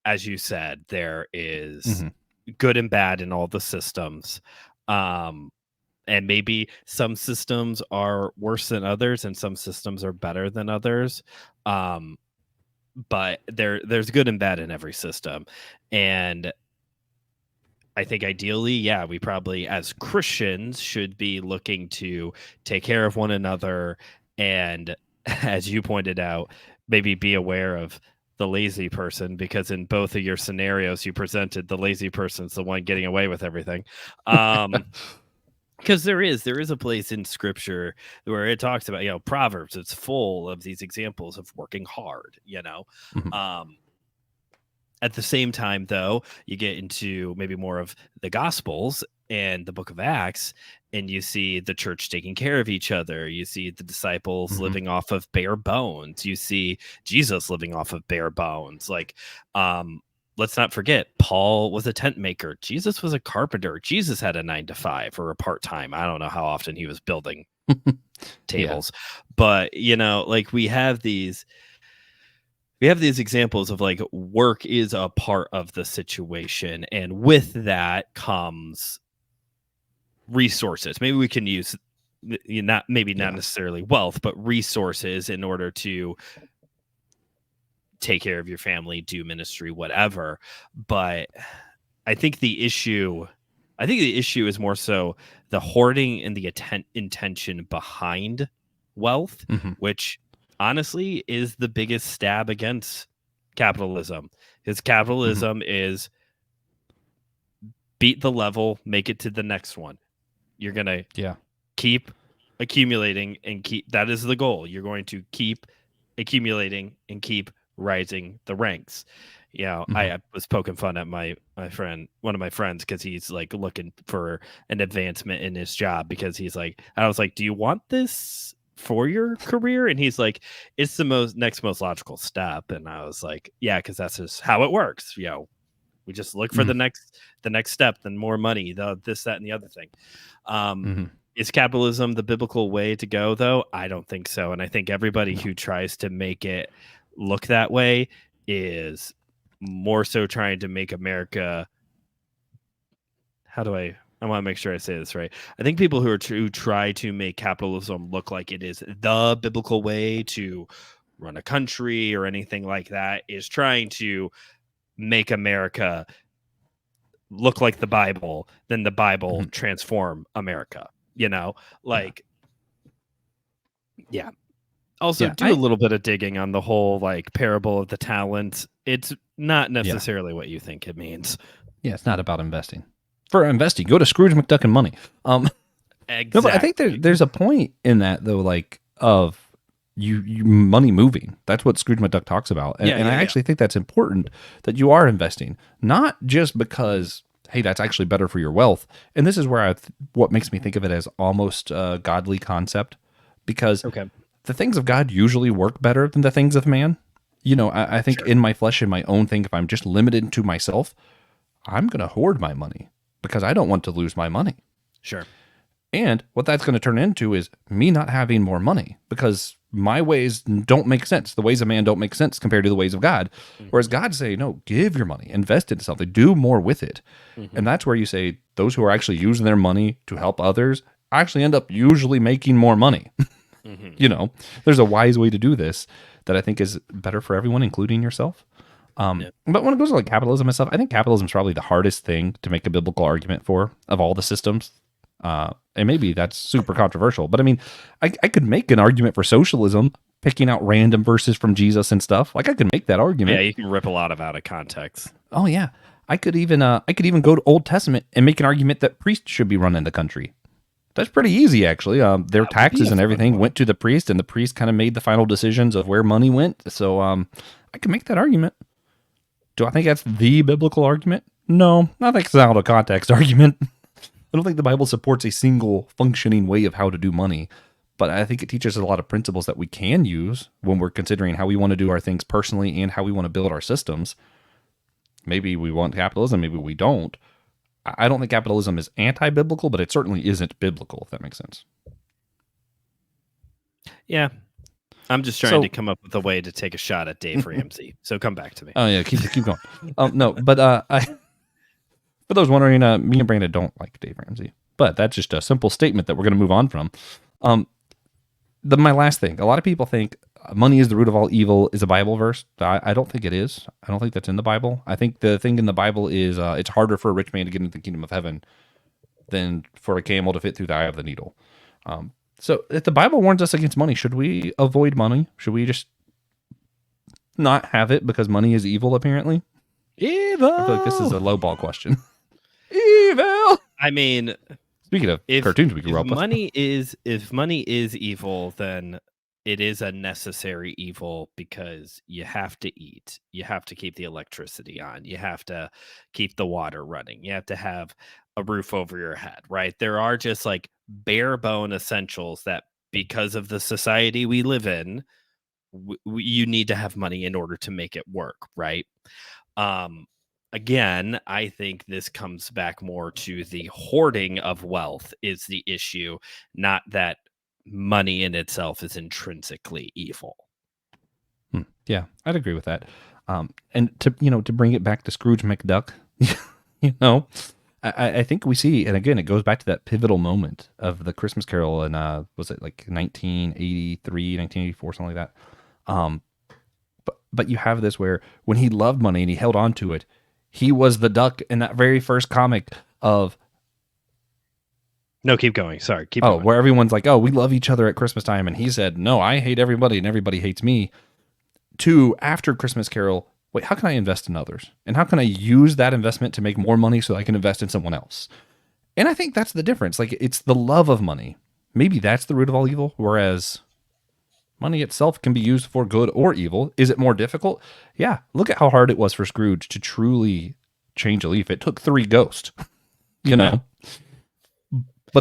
as you said, there is good and bad in all the systems. And maybe some systems are worse than others and some systems are better than others. But there's good and bad in every system. And I think ideally, yeah, we probably as Christians should be looking to take care of one another. And as you pointed out, maybe be aware of the lazy person, because in both of your scenarios you presented the lazy person's the one getting away with everything. Because there is a place in scripture where it talks about, Proverbs, it's full of these examples of working hard, At the same time, though, you get into maybe more of the Gospels and the book of Acts, and you see the church taking care of each other. You see the disciples living off of bare bones. You see Jesus living off of bare bones. Like, let's not forget, Paul was a tent maker. Jesus was a carpenter. Jesus had a 9-to-5 or a part-time. I don't know how often he was building tables, but like we have these examples of like work is a part of the situation. And with that comes resources. Maybe we can use not necessarily wealth, but resources in order to take care of your family, do ministry, whatever. But I think the issue is more so the hoarding and the intention behind wealth, which honestly is the biggest stab against capitalism. Because capitalism is beat the level, make it to the next one. You're going to keep accumulating and that is the goal. You're going to keep accumulating and keep rising the ranks. I was poking fun at my friend, one of my friends, because he's like looking for an advancement in his job, because he's like, I was like, do you want this for your career? And he's like, it's the next most logical step. And I was like, yeah, because that's just how it works. We just look for the next step, then more money, this, that, and the other thing. Is capitalism the biblical way to go, though? I don't think so. And I think everybody who tries to make it look that way is more so trying to make America. I want to make sure I say this right. I think people who try to make capitalism look like it is the biblical way to run a country or anything like that is trying to make America look like the Bible, then the Bible transform America. Also, do a little bit of digging on the whole like parable of the talents. It's not necessarily what you think it means. Yeah, it's not about investing. For investing, go to Scrooge McDuck and money. Exactly. No, but I think there's a point in that though, like of you money moving. That's what Scrooge McDuck talks about, and I actually think that's important that you are investing, not just because hey, that's actually better for your wealth. And this is where what makes me think of it as almost a godly concept, because the things of God usually work better than the things of man. I think in my flesh, in my own thing, if I'm just limited to myself, I'm going to hoard my money because I don't want to lose my money. Sure. And what that's going to turn into is me not having more money because my ways don't make sense. The ways of man don't make sense compared to the ways of God. Whereas God say, no, give your money, invest into something, do more with it. Mm-hmm. And that's where you say those who are actually using their money to help others actually end up usually making more money. Mm-hmm. There's a wise way to do this that I think is better for everyone, including yourself. Yeah. But when it goes to like capitalism and stuff, I think capitalism is probably the hardest thing to make a biblical argument for of all the systems. And maybe that's super controversial, but I mean, I could make an argument for socialism, picking out random verses from Jesus and stuff. Like I could make that argument. Yeah, you can rip a lot of out of context. Oh yeah, I could even go to Old Testament and make an argument that priests should be running the country. That's pretty easy, actually. Their That would be taxes a and fun everything one. went to the priest, and the priest kind of made the final decisions of where money went. So I can make that argument. Do I think that's the biblical argument? No, I think it's an out of context argument. I don't think the Bible supports a single functioning way of how to do money, but I think it teaches us a lot of principles that we can use when we're considering how we want to do our things personally and how we want to build our systems. Maybe we want capitalism, maybe we don't. I don't think capitalism is anti-biblical, but it certainly isn't biblical, if that makes sense. Yeah. I'm just trying So- to come up with a way to take a shot at Dave Ramsey. So come back to me. Oh yeah, keep going. No, but for those wondering, me and Brandon don't like Dave Ramsey, but that's just a simple statement that we're going to move on from. My last thing, a lot of people think money is the root of all evil is a Bible verse. I don't think it is. I don't think that's in the Bible. I think the thing in the Bible is it's harder for a rich man to get into the kingdom of heaven than for a camel to fit through the eye of the needle. So if the Bible warns us against money, should we avoid money? Should we just not have it because money is evil, apparently? Evil. I feel like this is a lowball question. Evil! I mean, Speaking of cartoons we grew up with. if money is evil, then it is a necessary evil because you have to eat, you have to keep the electricity on, you have to keep the water running, you have to have a roof over your head, right? There are just like bare bone essentials that because of the society we live in, you need to have money in order to make it work, right? Again, I think this comes back more to the hoarding of wealth is the issue, not that money in itself is intrinsically evil. Yeah, I'd agree with that. And to bring it back to Scrooge McDuck, I think we see, and again, it goes back to that pivotal moment of the Christmas Carol in, was it like 1983, 1984, something like that. But you have this where when he loved money and he held on to it, he was the duck in that very first comic of No, keep going. Sorry, keep going. where everyone's like, oh, we love each other at Christmas time, and he said, no, I hate everybody and everybody hates me. To after Christmas Carol, wait, how can I invest in others? And how can I use that investment to make more money so I can invest in someone else? And I think that's the difference. Like, it's the love of money. Maybe that's the root of all evil, whereas money itself can be used for good or evil. Is it more difficult? Yeah. Look at how hard it was for Scrooge to truly change a leaf. It took 3 ghosts, But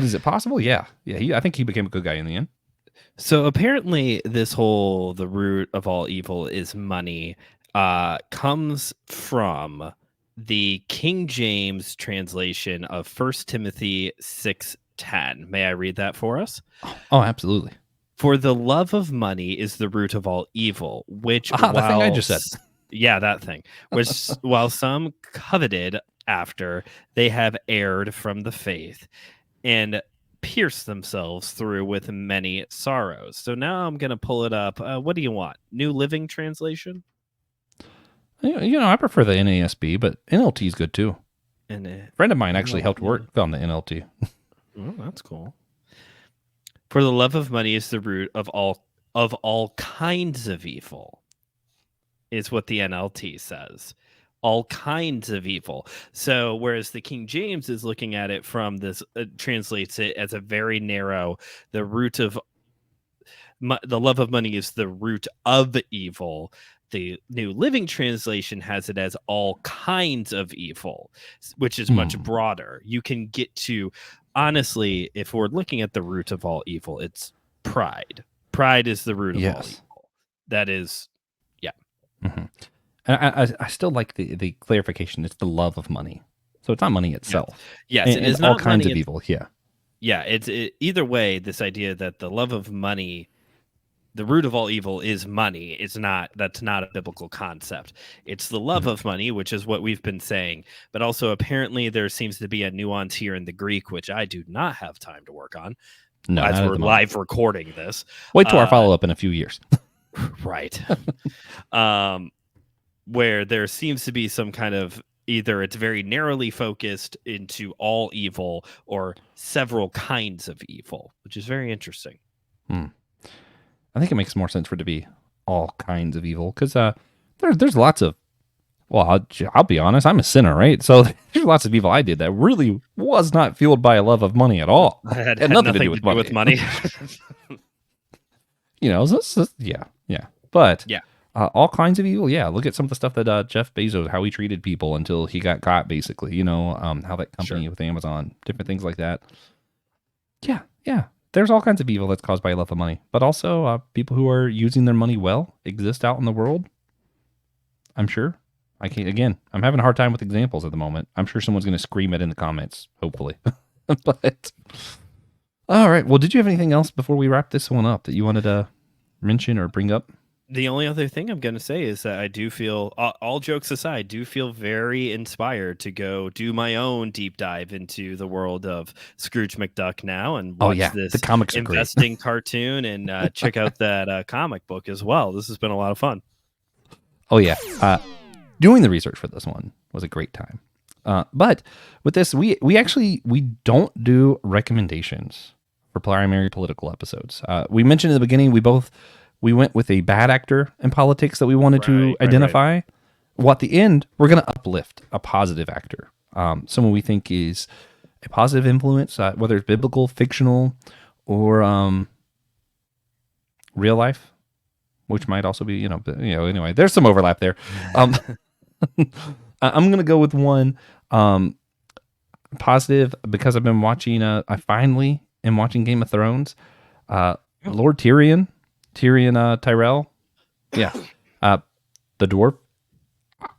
is it possible? Yeah. Yeah. I think he became a good guy in the end. So apparently the root of all evil is money, comes from the King James translation of 1 Timothy 6:10. May I read that for us? Oh, absolutely. For the love of money is the root of all evil, which the thing I just said. Yeah, that thing. Which while some coveted after, they have erred from the faith and pierced themselves through with many sorrows. So now I'm going to pull it up. What do you want? New Living Translation? I prefer the NASB, but NLT is good too. And A friend of mine actually helped work on the NLT. Oh, that's cool. For the love of money is the root of all kinds of evil, is what the NLT says. All kinds of evil. So whereas the King James is looking at it from this, translates it as a very narrow, the root of the love of money is the root of evil. The New Living Translation has it as all kinds of evil, which is much broader. You can get to, honestly, if we're looking at the root of all evil, it's pride. Pride is the root of all evil. That is, yeah. Mm-hmm. And I still like the clarification. It's the love of money. So it's not money itself. Yes, and it is all not kinds money of evil. Yeah. yeah, either way, this idea that the love of money, the root of all evil is money, that's not a biblical concept. It's the love Mhm. of money, which is what we've been saying. But also apparently there seems to be a nuance here in the Greek, which I do not have time to work on No, as not at we're the moment. live recording this. Wait till our follow up in a few years. Right. Where there seems to be some kind of, either it's very narrowly focused into all evil or several kinds of evil, which is very interesting. I think it makes more sense for it to be all kinds of evil because there's lots of. Well, I'll be honest. I'm a sinner, right? So there's lots of evil I did that really was not fueled by a love of money at all. Had Had nothing to do with money. Yeah. But Yeah. all kinds of evil. Yeah, look at some of the stuff that Jeff Bezos, how he treated people until he got caught, basically. How that company with Amazon, different things like that. Yeah. There's all kinds of evil that's caused by a love of money. But also people who are using their money well exist out in the world, I'm sure. I'm having a hard time with examples at the moment. I'm sure someone's going to scream it in the comments, hopefully. But all right. Well, did you have anything else before we wrap this one up that you wanted to mention or bring up? The only other thing I'm going to say is that I do feel, all jokes aside, do feel very inspired to go do my own deep dive into the world of Scrooge McDuck now and watch this the comics are investing cartoon and check out that comic book as well. This has been a lot of fun. Oh, yeah. Doing the research for this one was a great time. But with this, we don't do recommendations for primary political episodes. We mentioned in the beginning, we went with a bad actor in politics that we wanted to identify. Right. Well, at the end, we're going to uplift a positive actor, someone we think is a positive influence, whether it's biblical, fictional, or real life, which might also be, anyway, there's some overlap there. I'm going to go with one positive because I've been watching, I finally am watching Game of Thrones. Lord Tyrion Tyrell. Yeah. The dwarf.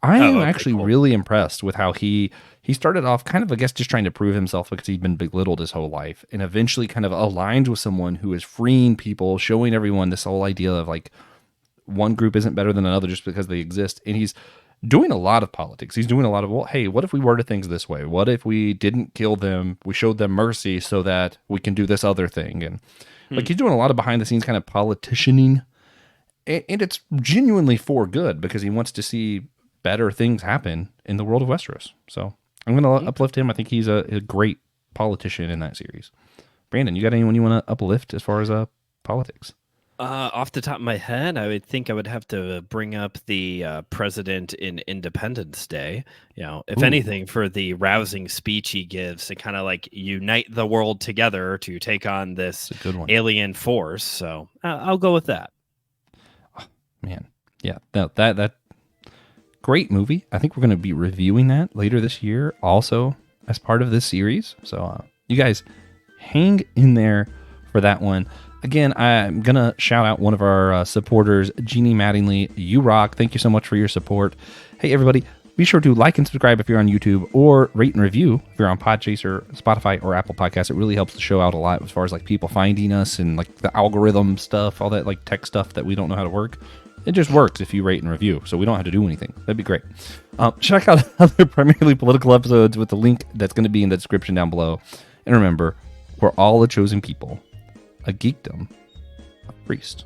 I am actually really impressed with how he started off kind of, I guess, just trying to prove himself because he'd been belittled his whole life, and eventually kind of aligned with someone who is freeing people, showing everyone this whole idea of like one group isn't better than another just because they exist. And he's doing a lot of politics. He's doing a lot of, well, hey, what if we worded things this way? What if we didn't kill them? We showed them mercy so that we can do this other thing. And like he's doing a lot of behind the scenes kind of politicianing. And it's genuinely for good because he wants to see better things happen in the world of Westeros. So I'm going to uplift him. I think he's a great politician in that series. Brandon, you got anyone you want to uplift as far as politics? Off the top of my head, I would think I would have to bring up the president in Independence Day. If anything, for the rousing speech he gives to kind of like unite the world together to take on this alien force. So I'll go with that. Oh, man, yeah, that great movie. I think we're going to be reviewing that later this year, also as part of this series. So you guys hang in there for that one. Again, I'm going to shout out one of our supporters, Jeannie Mattingly. You rock. Thank you so much for your support. Hey, everybody, be sure to like and subscribe if you're on YouTube, or rate and review if you're on Podchaser, Spotify, or Apple Podcasts. It really helps the show out a lot as far as like people finding us and like the algorithm stuff, all that like tech stuff that we don't know how to work. It just works if you rate and review, so we don't have to do anything. That'd be great. Check out other primarily political episodes with the link that's going to be in the description down below. And remember, we're all a chosen people, a geekdom, a priest.